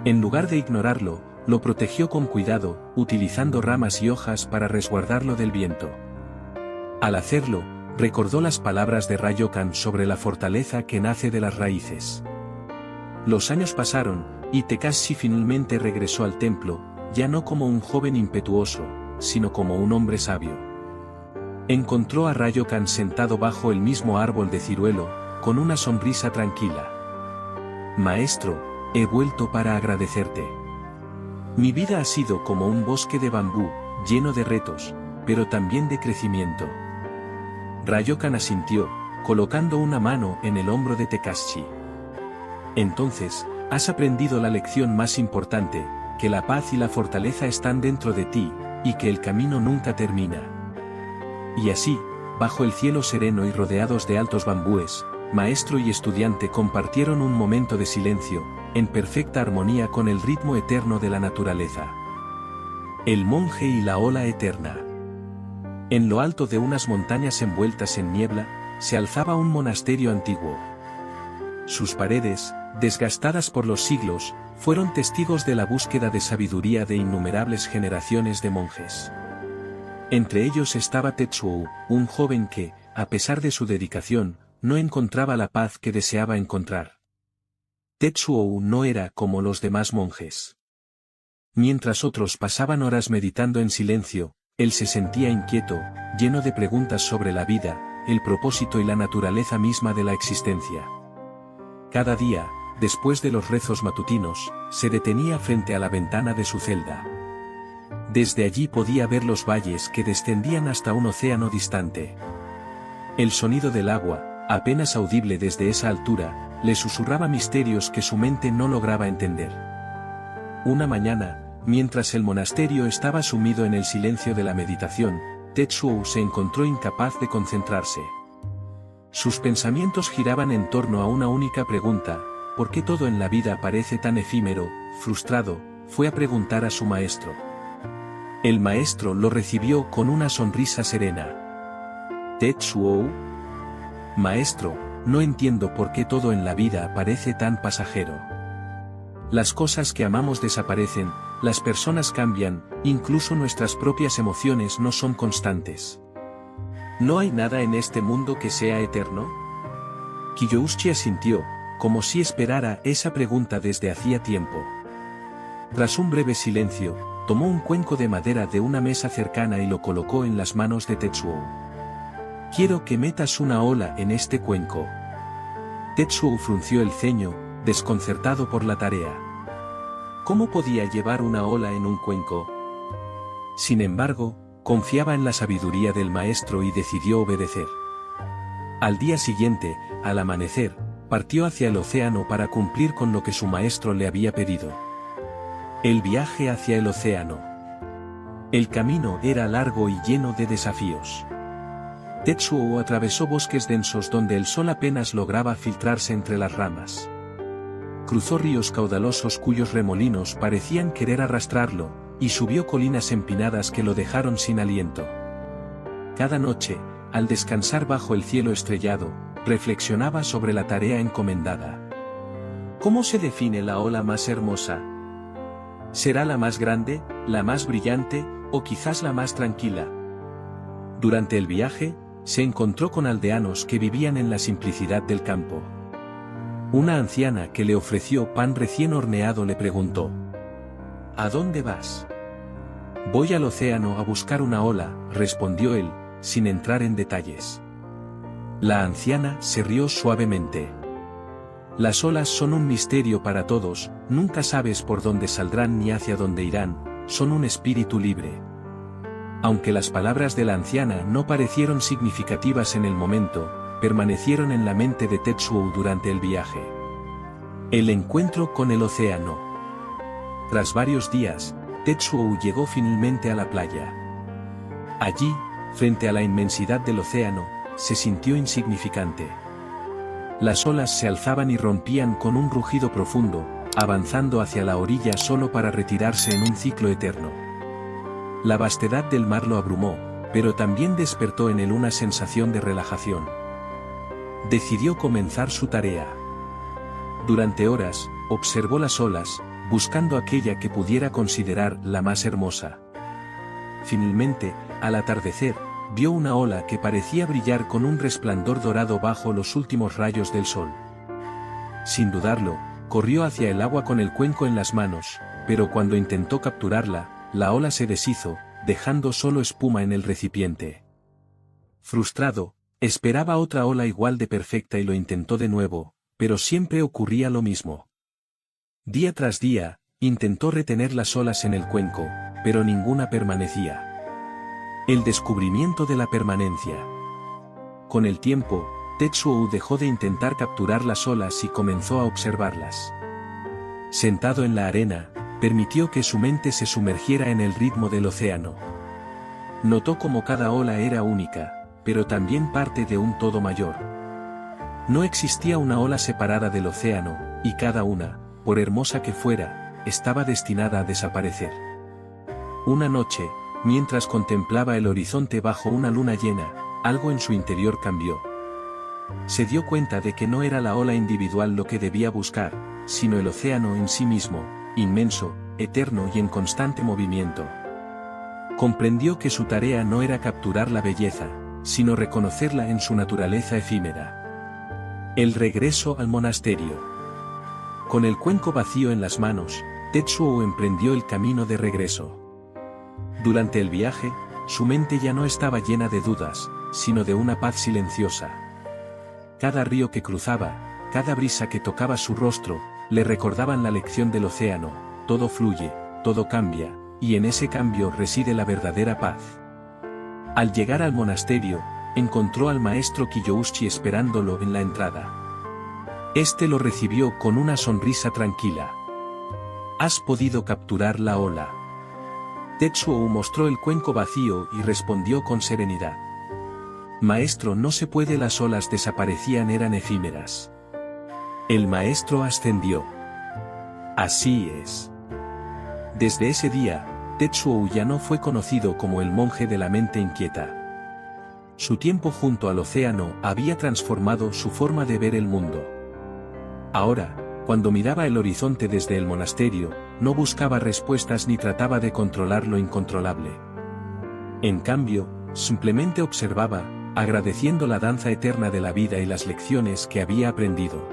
En lugar de ignorarlo, lo protegió con cuidado, utilizando ramas y hojas para resguardarlo del viento. Al hacerlo, recordó las palabras de Ryokan sobre la fortaleza que nace de las raíces. Los años pasaron, y Tekashi finalmente regresó al templo, ya no como un joven impetuoso, sino como un hombre sabio. Encontró a Ryokan sentado bajo el mismo árbol de ciruelo, con una sonrisa tranquila. «Maestro, he vuelto para agradecerte. Mi vida ha sido como un bosque de bambú, lleno de retos, pero también de crecimiento». Ryokan asintió, colocando una mano en el hombro de Tekashi. «Entonces, has aprendido la lección más importante, que la paz y la fortaleza están dentro de ti, y que el camino nunca termina». Y así, bajo el cielo sereno y rodeados de altos bambúes, maestro y estudiante compartieron un momento de silencio, en perfecta armonía con el ritmo eterno de la naturaleza. El monje y la ola eterna. En lo alto de unas montañas envueltas en niebla, se alzaba un monasterio antiguo. Sus paredes, desgastadas por los siglos, fueron testigos de la búsqueda de sabiduría de innumerables generaciones de monjes. Entre ellos estaba Tetsuo, un joven que, a pesar de su dedicación, no encontraba la paz que deseaba encontrar. Tetsuo no era como los demás monjes. Mientras otros pasaban horas meditando en silencio, él se sentía inquieto, lleno de preguntas sobre la vida, el propósito y la naturaleza misma de la existencia. Cada día, después de los rezos matutinos, se detenía frente a la ventana de su celda. Desde allí podía ver los valles que descendían hasta un océano distante. El sonido del agua, apenas audible desde esa altura, le susurraba misterios que su mente no lograba entender. Una mañana, mientras el monasterio estaba sumido en el silencio de la meditación, Tetsuo se encontró incapaz de concentrarse. Sus pensamientos giraban en torno a una única pregunta: ¿por qué todo en la vida parece tan efímero? Frustrado, fue a preguntar a su maestro. El maestro lo recibió con una sonrisa serena. Tetsuo. Maestro, no entiendo por qué todo en la vida parece tan pasajero. Las cosas que amamos desaparecen, las personas cambian, incluso nuestras propias emociones no son constantes. ¿No hay nada en este mundo que sea eterno? Kiyouchi asintió, como si esperara esa pregunta desde hacía tiempo. Tras un breve silencio, tomó un cuenco de madera de una mesa cercana y lo colocó en las manos de Tetsuo. Quiero que metas una ola en este cuenco. Tetsuo frunció el ceño, desconcertado por la tarea. ¿Cómo podía llevar una ola en un cuenco? Sin embargo, confiaba en la sabiduría del maestro y decidió obedecer. Al día siguiente, al amanecer, partió hacia el océano para cumplir con lo que su maestro le había pedido. El viaje hacia el océano. El camino era largo y lleno de desafíos. Tetsuo atravesó bosques densos donde el sol apenas lograba filtrarse entre las ramas. Cruzó ríos caudalosos cuyos remolinos parecían querer arrastrarlo, y subió colinas empinadas que lo dejaron sin aliento. Cada noche, al descansar bajo el cielo estrellado, reflexionaba sobre la tarea encomendada. ¿Cómo se define la ola más hermosa? ¿Será la más grande, la más brillante, o quizás la más tranquila? Durante el viaje, se encontró con aldeanos que vivían en la simplicidad del campo. Una anciana que le ofreció pan recién horneado le preguntó: ¿A dónde vas? Voy al océano a buscar una ola, respondió él, sin entrar en detalles. La anciana se rió suavemente. Las olas son un misterio para todos, nunca sabes por dónde saldrán ni hacia dónde irán, son un espíritu libre. Aunque las palabras de la anciana no parecieron significativas en el momento, permanecieron en la mente de Tetsuo durante el viaje. El encuentro con el océano. Tras varios días, Tetsuo llegó finalmente a la playa. Allí, frente a la inmensidad del océano, se sintió insignificante. Las olas se alzaban y rompían con un rugido profundo, avanzando hacia la orilla solo para retirarse en un ciclo eterno. La vastedad del mar lo abrumó, pero también despertó en él una sensación de relajación. Decidió comenzar su tarea. Durante horas, observó las olas, buscando aquella que pudiera considerar la más hermosa. Finalmente, al atardecer, vio una ola que parecía brillar con un resplandor dorado bajo los últimos rayos del sol. Sin dudarlo, corrió hacia el agua con el cuenco en las manos, pero cuando intentó capturarla, la ola se deshizo, dejando solo espuma en el recipiente. Frustrado, esperaba otra ola igual de perfecta y lo intentó de nuevo, pero siempre ocurría lo mismo. Día tras día, intentó retener las olas en el cuenco, pero ninguna permanecía. El descubrimiento de la permanencia. Con el tiempo, Tetsuo dejó de intentar capturar las olas y comenzó a observarlas. Sentado en la arena, permitió que su mente se sumergiera en el ritmo del océano. Notó cómo cada ola era única, pero también parte de un todo mayor. No existía una ola separada del océano, y cada una, por hermosa que fuera, estaba destinada a desaparecer. Una noche, mientras contemplaba el horizonte bajo una luna llena, algo en su interior cambió. Se dio cuenta de que no era la ola individual lo que debía buscar, sino el océano en sí mismo, inmenso, eterno y en constante movimiento. Comprendió que su tarea no era capturar la belleza, sino reconocerla en su naturaleza efímera. El regreso al monasterio. Con el cuenco vacío en las manos, Tetsuo emprendió el camino de regreso. Durante el viaje, su mente ya no estaba llena de dudas, sino de una paz silenciosa. Cada río que cruzaba, cada brisa que tocaba su rostro, le recordaban la lección del océano: todo fluye, todo cambia, y en ese cambio reside la verdadera paz. Al llegar al monasterio, encontró al maestro Kiyouchi esperándolo en la entrada. Este lo recibió con una sonrisa tranquila. ¿Has podido capturar la ola? Tetsuo mostró el cuenco vacío y respondió con serenidad. Maestro, no se puede, las olas desaparecían, eran efímeras. El maestro ascendió. Así es. Desde ese día, Tetsuo ya no fue conocido como el monje de la mente inquieta. Su tiempo junto al océano había transformado su forma de ver el mundo. Ahora, cuando miraba el horizonte desde el monasterio, no buscaba respuestas ni trataba de controlar lo incontrolable. En cambio, simplemente observaba, agradeciendo la danza eterna de la vida y las lecciones que había aprendido.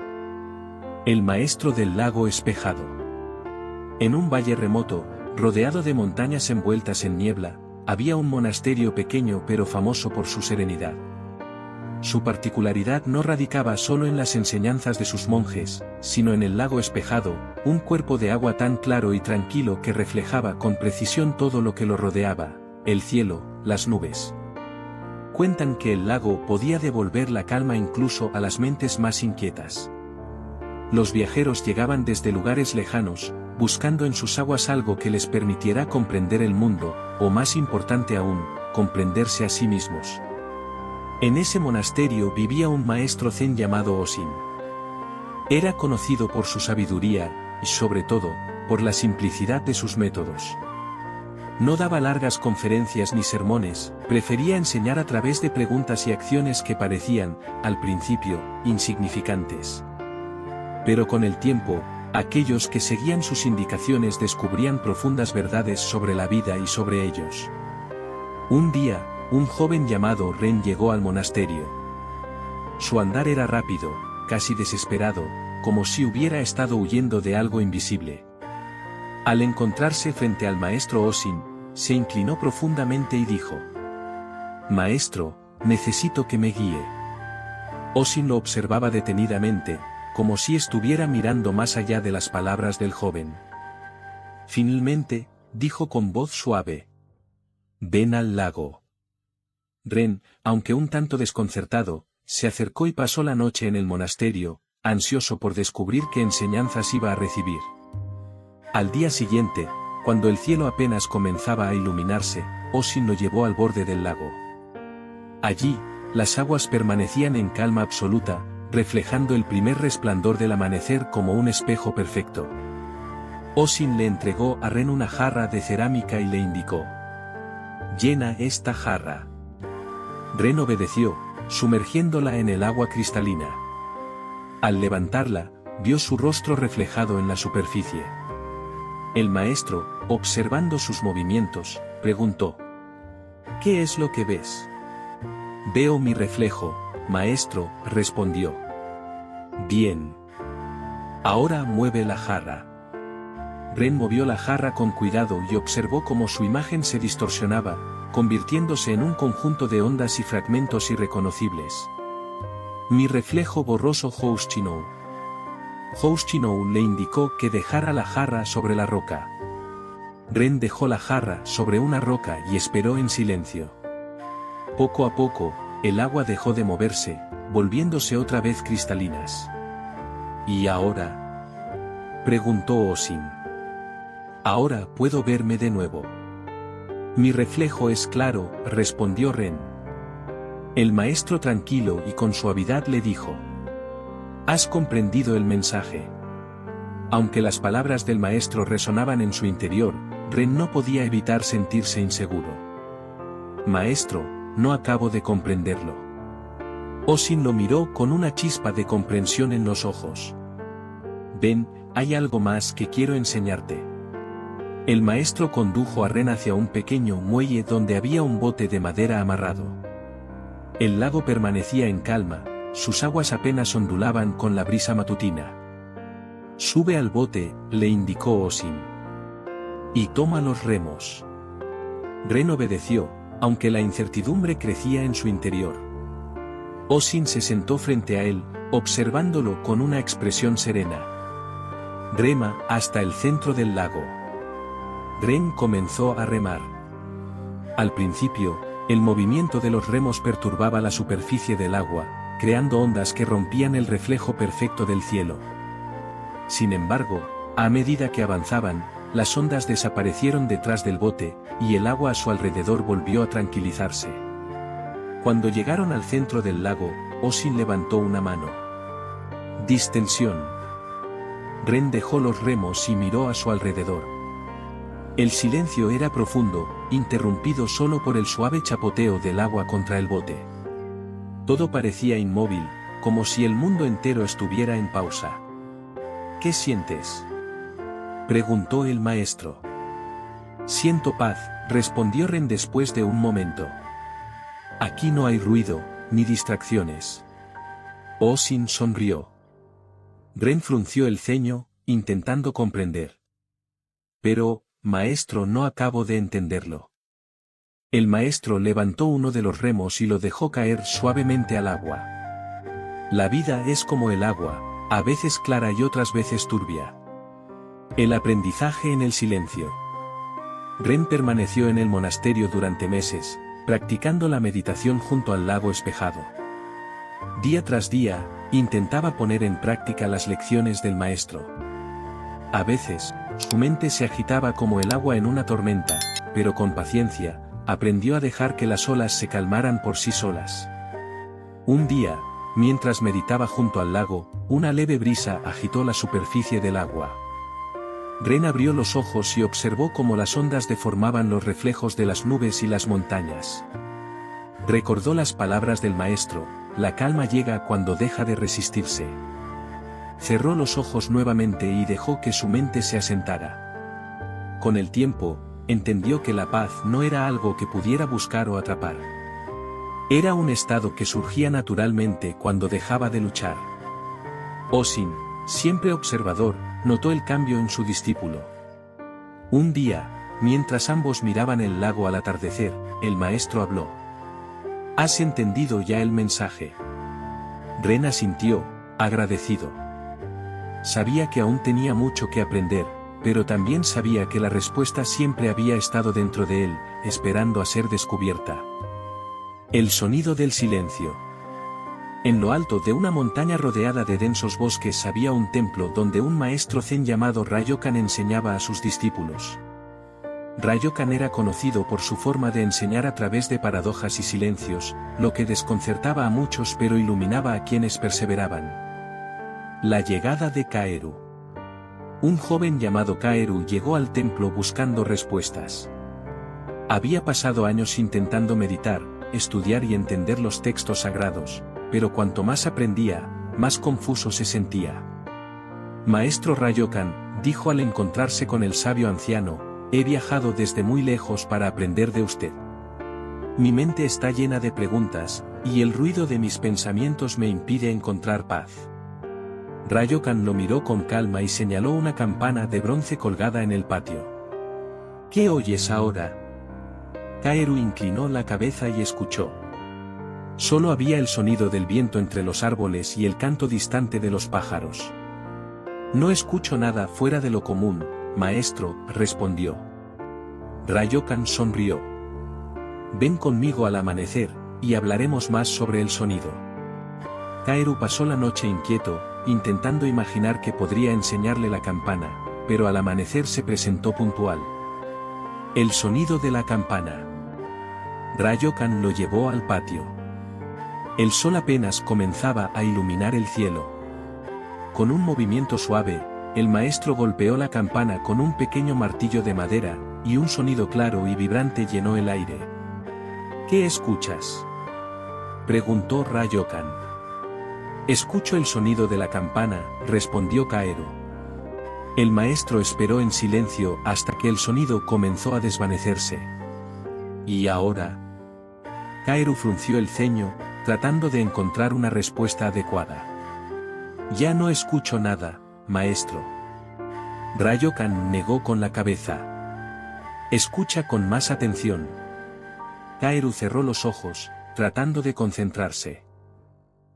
El maestro del lago espejado. En un valle remoto, rodeado de montañas envueltas en niebla, había un monasterio pequeño pero famoso por su serenidad. Su particularidad no radicaba solo en las enseñanzas de sus monjes, sino en el lago espejado, un cuerpo de agua tan claro y tranquilo que reflejaba con precisión todo lo que lo rodeaba, el cielo, las nubes. Cuentan que el lago podía devolver la calma incluso a las mentes más inquietas. Los viajeros llegaban desde lugares lejanos, buscando en sus aguas algo que les permitiera comprender el mundo, o más importante aún, comprenderse a sí mismos. En ese monasterio vivía un maestro zen llamado Osin. Era conocido por su sabiduría, y sobre todo, por la simplicidad de sus métodos. No daba largas conferencias ni sermones, prefería enseñar a través de preguntas y acciones que parecían, al principio, insignificantes. Pero con el tiempo, aquellos que seguían sus indicaciones descubrían profundas verdades sobre la vida y sobre ellos. Un día, un joven llamado Ren llegó al monasterio. Su andar era rápido, casi desesperado, como si hubiera estado huyendo de algo invisible. Al encontrarse frente al maestro Osin, se inclinó profundamente y dijo: «Maestro, necesito que me guíe». Osin lo observaba detenidamente, como si estuviera mirando más allá de las palabras del joven. Finalmente, dijo con voz suave: «Ven al lago». Ren, aunque un tanto desconcertado, se acercó y pasó la noche en el monasterio, ansioso por descubrir qué enseñanzas iba a recibir. Al día siguiente, cuando el cielo apenas comenzaba a iluminarse, Osin lo llevó al borde del lago. Allí, las aguas permanecían en calma absoluta, reflejando el primer resplandor del amanecer como un espejo perfecto. Osin le entregó a Ren una jarra de cerámica y le indicó: «Llena esta jarra». Ren obedeció, sumergiéndola en el agua cristalina. Al levantarla, vio su rostro reflejado en la superficie. El maestro, observando sus movimientos, preguntó: «¿Qué es lo que ves?». «Veo mi reflejo, maestro», respondió. «Bien. Ahora mueve la jarra». Ren movió la jarra con cuidado y observó cómo su imagen se distorsionaba, convirtiéndose en un conjunto de ondas y fragmentos irreconocibles. «Mi reflejo borroso Houchinou». Houchinou le indicó que dejara la jarra sobre la roca. Ren dejó la jarra sobre una roca y esperó en silencio. Poco a poco, el agua dejó de moverse, volviéndose otra vez cristalinas. «¿Y ahora?», preguntó Osin. «Ahora puedo verme de nuevo». «Mi reflejo es claro», respondió Ren. El maestro tranquilo y con suavidad le dijo: «Has comprendido el mensaje». Aunque las palabras del maestro resonaban en su interior, Ren no podía evitar sentirse inseguro. «Maestro, no acabo de comprenderlo». Osin lo miró con una chispa de comprensión en los ojos. «Ven, hay algo más que quiero enseñarte». El maestro condujo a Ren hacia un pequeño muelle donde había un bote de madera amarrado. El lago permanecía en calma, sus aguas apenas ondulaban con la brisa matutina. «Sube al bote», le indicó Osin. «Y toma los remos». Ren obedeció, aunque la incertidumbre crecía en su interior. Osin se sentó frente a él, observándolo con una expresión serena. «Rema hasta el centro del lago». Ren comenzó a remar. Al principio, el movimiento de los remos perturbaba la superficie del agua, creando ondas que rompían el reflejo perfecto del cielo. Sin embargo, a medida que avanzaban, las ondas desaparecieron detrás del bote, y el agua a su alrededor volvió a tranquilizarse. Cuando llegaron al centro del lago, Osin levantó una mano. «Distensión». Ren dejó los remos y miró a su alrededor. El silencio era profundo, interrumpido solo por el suave chapoteo del agua contra el bote. Todo parecía inmóvil, como si el mundo entero estuviera en pausa. ¿Qué sientes?, preguntó el maestro. Siento paz, respondió Ren después de un momento. Aquí no hay ruido, ni distracciones. Osin sonrió. Ren frunció el ceño, intentando comprender. Pero, maestro, no acabo de entenderlo. El maestro levantó uno de los remos y lo dejó caer suavemente al agua. La vida es como el agua, a veces clara y otras veces turbia. El aprendizaje en el silencio. Ren permaneció en el monasterio durante meses, practicando la meditación junto al lago espejado. Día tras día, intentaba poner en práctica las lecciones del maestro. A veces, su mente se agitaba como el agua en una tormenta, pero con paciencia, aprendió a dejar que las olas se calmaran por sí solas. Un día, mientras meditaba junto al lago, una leve brisa agitó la superficie del agua. Ren abrió los ojos y observó cómo las ondas deformaban los reflejos de las nubes y las montañas. Recordó las palabras del maestro: la calma llega cuando deja de resistirse. Cerró los ojos nuevamente y dejó que su mente se asentara. Con el tiempo, entendió que la paz no era algo que pudiera buscar o atrapar. Era un estado que surgía naturalmente cuando dejaba de luchar. Osin, siempre observador, notó el cambio en su discípulo. Un día, mientras ambos miraban el lago al atardecer, el maestro habló. ¿Has entendido ya el mensaje? Ren asintió, agradecido. Sabía que aún tenía mucho que aprender, pero también sabía que la respuesta siempre había estado dentro de él, esperando a ser descubierta. El sonido del silencio. En lo alto de una montaña rodeada de densos bosques había un templo donde un maestro zen llamado Ryokan enseñaba a sus discípulos. Ryokan era conocido por su forma de enseñar a través de paradojas y silencios, lo que desconcertaba a muchos pero iluminaba a quienes perseveraban. La llegada de Kaeru. Un joven llamado Kaeru llegó al templo buscando respuestas. Había pasado años intentando meditar, estudiar y entender los textos sagrados, pero cuanto más aprendía, más confuso se sentía. Maestro Ryokan, dijo al encontrarse con el sabio anciano, he viajado desde muy lejos para aprender de usted. Mi mente está llena de preguntas, y el ruido de mis pensamientos me impide encontrar paz. Ryokan lo miró con calma y señaló una campana de bronce colgada en el patio. ¿Qué oyes ahora? Kaeru inclinó la cabeza y escuchó. Solo había el sonido del viento entre los árboles y el canto distante de los pájaros. No escucho nada fuera de lo común, maestro, respondió. Ryokan sonrió. Ven conmigo al amanecer, y hablaremos más sobre el sonido. Kaeru pasó la noche inquieto, intentando imaginar que podría enseñarle la campana, pero al amanecer se presentó puntual. El sonido de la campana. Ryokan lo llevó al patio. El sol apenas comenzaba a iluminar el cielo. Con un movimiento suave, el maestro golpeó la campana con un pequeño martillo de madera, y un sonido claro y vibrante llenó el aire. ¿Qué escuchas?, preguntó Ryokan. Escucho el sonido de la campana, respondió Kaeru. El maestro esperó en silencio hasta que el sonido comenzó a desvanecerse. ¿Y ahora? Kaeru frunció el ceño, tratando de encontrar una respuesta adecuada. Ya no escucho nada, maestro. Ryokan negó con la cabeza. Escucha con más atención. Kaeru cerró los ojos, tratando de concentrarse.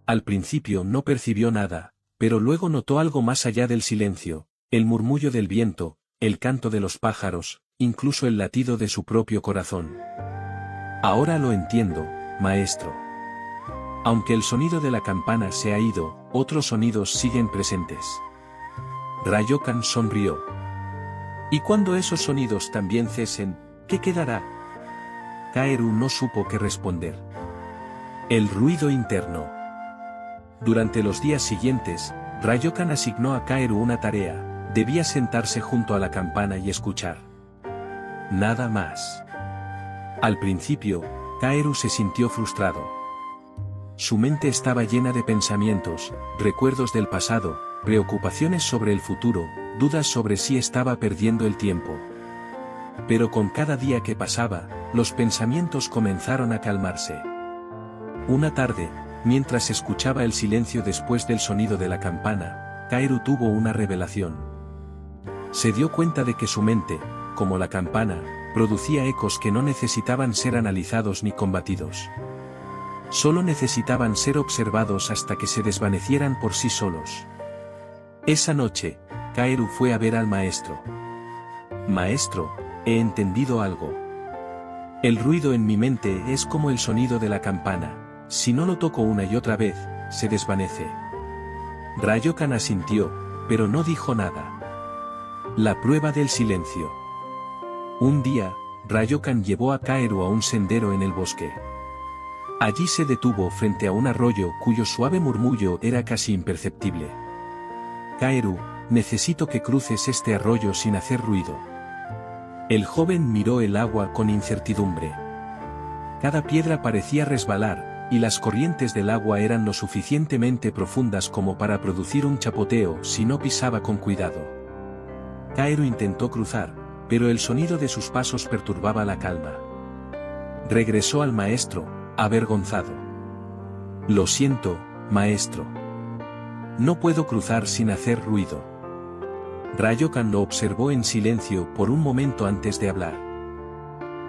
Al principio no percibió nada, pero luego notó algo más allá del silencio, el murmullo del viento, el canto de los pájaros, incluso el latido de su propio corazón. Ahora lo entiendo, maestro. Aunque el sonido de la campana se ha ido, otros sonidos siguen presentes. Ryokan sonrió. ¿Y cuando esos sonidos también cesen, qué quedará? Kaeru no supo qué responder. El ruido interno. Durante los días siguientes, Ryokan asignó a Kaeru una tarea: debía sentarse junto a la campana y escuchar. Nada más. Al principio, Kaeru se sintió frustrado. su mente estaba llena de pensamientos, recuerdos del pasado, preocupaciones sobre el futuro, dudas sobre si estaba perdiendo el tiempo. Pero con cada día que pasaba, los pensamientos comenzaron a calmarse. Una tarde, mientras escuchaba el silencio después del sonido de la campana, Kaeru tuvo una revelación. Se dio cuenta de que su mente, como la campana, producía ecos que no necesitaban ser analizados ni combatidos. Solo necesitaban ser observados hasta que se desvanecieran por sí solos. Esa noche, Kaeru fue a ver al maestro. Maestro, he entendido algo. El ruido en mi mente es como el sonido de la campana. Si no lo toco una y otra vez, se desvanece. Ryokan asintió, pero no dijo nada. La prueba del silencio. Un día, Ryokan llevó a Kaeru a un sendero en el bosque. Allí se detuvo frente a un arroyo cuyo suave murmullo era casi imperceptible. Kaeru, necesito que cruces este arroyo sin hacer ruido. El joven miró el agua con incertidumbre. Cada piedra parecía resbalar, y las corrientes del agua eran lo suficientemente profundas como para producir un chapoteo si no pisaba con cuidado. Kaeru intentó cruzar, pero el sonido de sus pasos perturbaba la calma. Regresó al maestro, avergonzado. Lo siento, maestro. No puedo cruzar sin hacer ruido. Ryokan lo observó en silencio por un momento antes de hablar.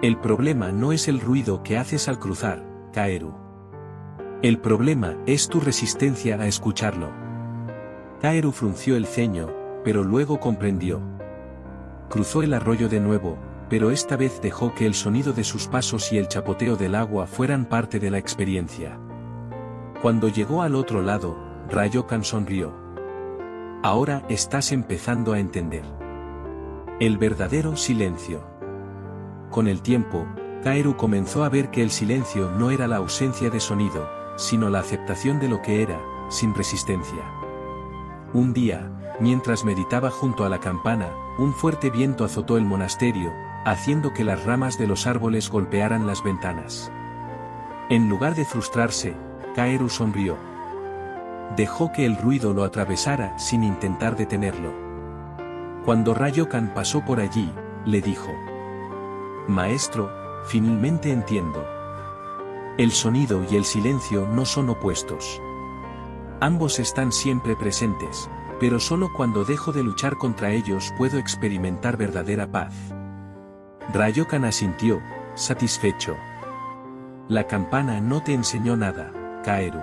El problema no es el ruido que haces al cruzar, Kaeru. El problema es tu resistencia a escucharlo. Kaeru frunció el ceño, pero luego comprendió. Cruzó el arroyo de nuevo, pero esta vez dejó que el sonido de sus pasos y el chapoteo del agua fueran parte de la experiencia. Cuando llegó al otro lado, Ryokan sonrió. Ahora estás empezando a entender. El verdadero silencio. Con el tiempo, Kaeru comenzó a ver que el silencio no era la ausencia de sonido, sino la aceptación de lo que era, sin resistencia. Un día, mientras meditaba junto a la campana, un fuerte viento azotó el monasterio, haciendo que las ramas de los árboles golpearan las ventanas. En lugar de frustrarse, Kaeru sonrió. Dejó que el ruido lo atravesara sin intentar detenerlo. Cuando Ryokan pasó por allí, le dijo: Maestro, finalmente entiendo. El sonido y el silencio no son opuestos. Ambos están siempre presentes, pero solo cuando dejo de luchar contra ellos puedo experimentar verdadera paz. Ryokan asintió, satisfecho. La campana no te enseñó nada, Kaeru.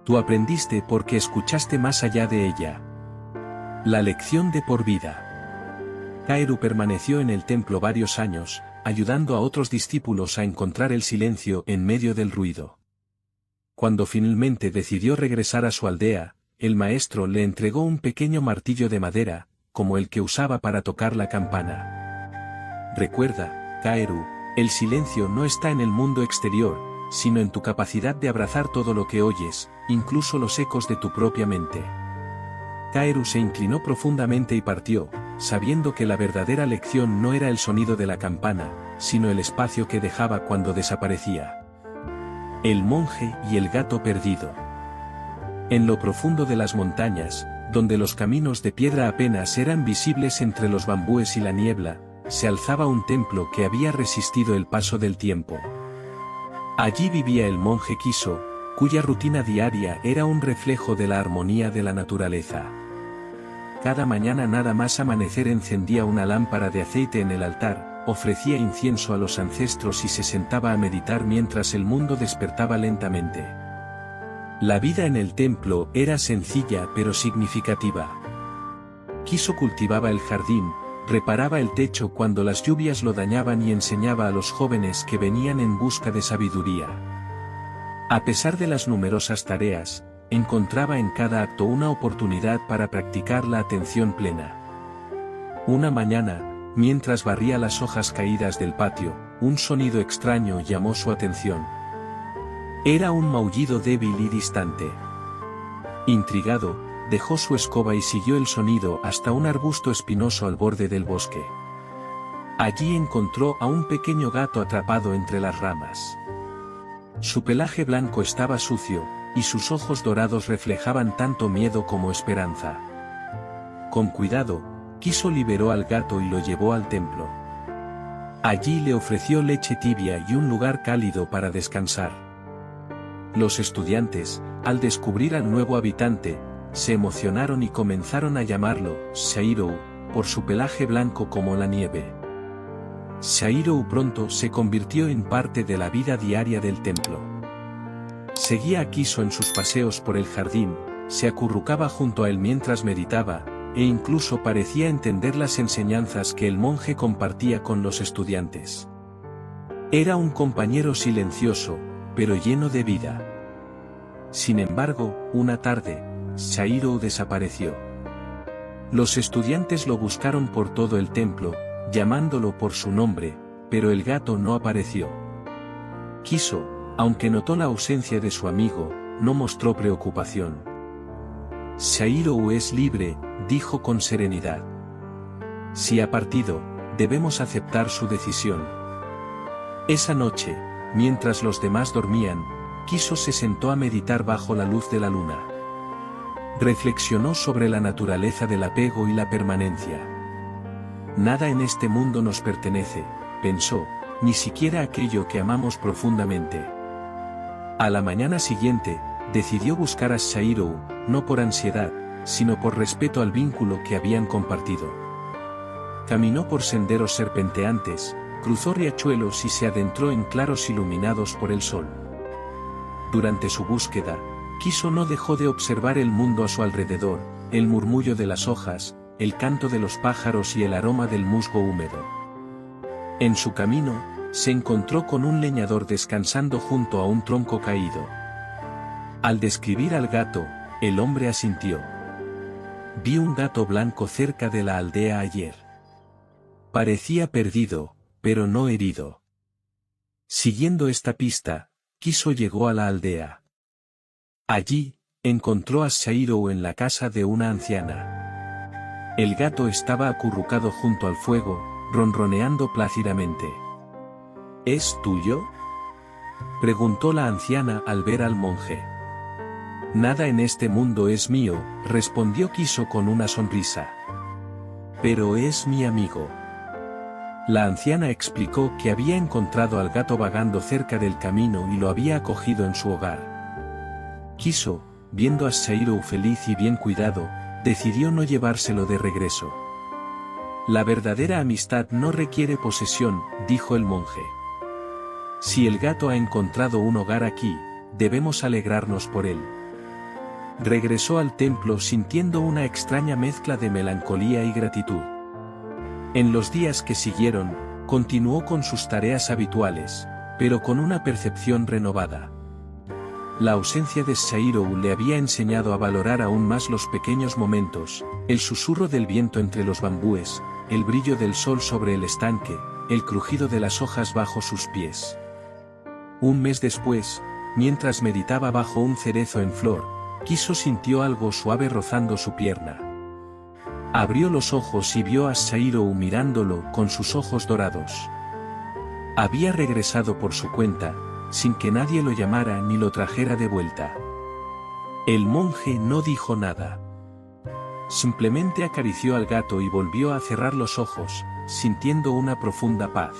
Tú aprendiste porque escuchaste más allá de ella. La lección de por vida. Kaeru permaneció en el templo varios años, ayudando a otros discípulos a encontrar el silencio en medio del ruido. Cuando finalmente decidió regresar a su aldea, el maestro le entregó un pequeño martillo de madera, como el que usaba para tocar la campana. Recuerda, Kaeru, el silencio no está en el mundo exterior, sino en tu capacidad de abrazar todo lo que oyes, incluso los ecos de tu propia mente. Kaeru se inclinó profundamente y partió, sabiendo que la verdadera lección no era el sonido de la campana, sino el espacio que dejaba cuando desaparecía. El monje y el gato perdido. En lo profundo de las montañas, donde los caminos de piedra apenas eran visibles entre los bambúes y la niebla, se alzaba un templo que había resistido el paso del tiempo. Allí vivía el monje Kiso, cuya rutina diaria era un reflejo de la armonía de la naturaleza. Cada mañana nada más amanecer encendía una lámpara de aceite en el altar, ofrecía incienso a los ancestros y se sentaba a meditar mientras el mundo despertaba lentamente. La vida en el templo era sencilla pero significativa. Kiso cultivaba el jardín, reparaba el techo cuando las lluvias lo dañaban y enseñaba a los jóvenes que venían en busca de sabiduría. A pesar de las numerosas tareas, encontraba en cada acto una oportunidad para practicar la atención plena. Una mañana, mientras barría las hojas caídas del patio, un sonido extraño llamó su atención. Era un maullido débil y distante. Intrigado, dejó su escoba y siguió el sonido hasta un arbusto espinoso al borde del bosque. Allí encontró a un pequeño gato atrapado entre las ramas. Su pelaje blanco estaba sucio, y sus ojos dorados reflejaban tanto miedo como esperanza. Con cuidado, Kiso liberó al gato y lo llevó al templo. Allí le ofreció leche tibia y un lugar cálido para descansar. Los estudiantes, al descubrir al nuevo habitante, se emocionaron y comenzaron a llamarlo Shairou, por su pelaje blanco como la nieve. Shairou pronto se convirtió en parte de la vida diaria del templo. Seguía a Kiso en sus paseos por el jardín, se acurrucaba junto a él mientras meditaba, e incluso parecía entender las enseñanzas que el monje compartía con los estudiantes. Era un compañero silencioso, pero lleno de vida. Sin embargo, una tarde, Shairou desapareció. Los estudiantes lo buscaron por todo el templo, llamándolo por su nombre, pero el gato no apareció. Kiso, aunque notó la ausencia de su amigo, no mostró preocupación. Shairou es libre, dijo con serenidad. Si ha partido, debemos aceptar su decisión. Esa noche, mientras los demás dormían, Kiso se sentó a meditar bajo la luz de la luna. Reflexionó sobre la naturaleza del apego y la permanencia. Nada en este mundo nos pertenece, pensó, ni siquiera aquello que amamos profundamente. A la mañana siguiente, decidió buscar a Shairou, no por ansiedad, sino por respeto al vínculo que habían compartido. Caminó por senderos serpenteantes, cruzó riachuelos y se adentró en claros iluminados por el sol. Durante su búsqueda, Kiso no dejó de observar el mundo a su alrededor, el murmullo de las hojas, el canto de los pájaros y el aroma del musgo húmedo. En su camino, se encontró con un leñador descansando junto a un tronco caído. Al describir al gato, el hombre asintió. Vi un gato blanco cerca de la aldea ayer. Parecía perdido, pero no herido. Siguiendo esta pista, Kiso llegó a la aldea. Allí, encontró a Shairou en la casa de una anciana. El gato estaba acurrucado junto al fuego, ronroneando plácidamente. ¿Es tuyo?, preguntó la anciana al ver al monje. Nada en este mundo es mío, respondió Kiso con una sonrisa. Pero es mi amigo. La anciana explicó que había encontrado al gato vagando cerca del camino y lo había acogido en su hogar. Kiso, viendo a Shairou feliz y bien cuidado, decidió no llevárselo de regreso. La verdadera amistad no requiere posesión, dijo el monje. Si el gato ha encontrado un hogar aquí, debemos alegrarnos por él. Regresó al templo sintiendo una extraña mezcla de melancolía y gratitud. En los días que siguieron, continuó con sus tareas habituales, pero con una percepción renovada. La ausencia de Shairou le había enseñado a valorar aún más los pequeños momentos, el susurro del viento entre los bambúes, el brillo del sol sobre el estanque, el crujido de las hojas bajo sus pies. Un mes después, mientras meditaba bajo un cerezo en flor, Kiso sintió algo suave rozando su pierna. Abrió los ojos y vio a Shairou mirándolo con sus ojos dorados. Había regresado por su cuenta, sin que nadie lo llamara ni lo trajera de vuelta. El monje no dijo nada. Simplemente acarició al gato y volvió a cerrar los ojos, sintiendo una profunda paz.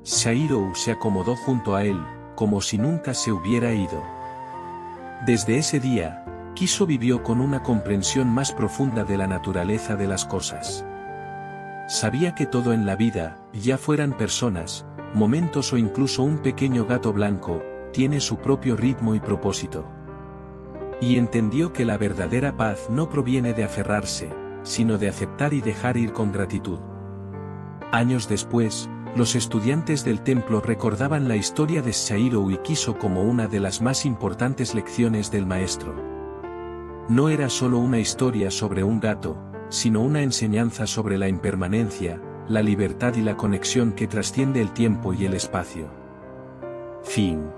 Shairou se acomodó junto a él, como si nunca se hubiera ido. Desde ese día, Kiso vivió con una comprensión más profunda de la naturaleza de las cosas. Sabía que todo en la vida, ya fueran personas, momentos o incluso un pequeño gato blanco, tiene su propio ritmo y propósito. Y entendió que la verdadera paz no proviene de aferrarse, sino de aceptar y dejar ir con gratitud. Años después, los estudiantes del templo recordaban la historia de Shairou y Kiso como una de las más importantes lecciones del maestro. No era solo una historia sobre un gato, sino una enseñanza sobre la impermanencia, la libertad y la conexión que trasciende el tiempo y el espacio. Fin.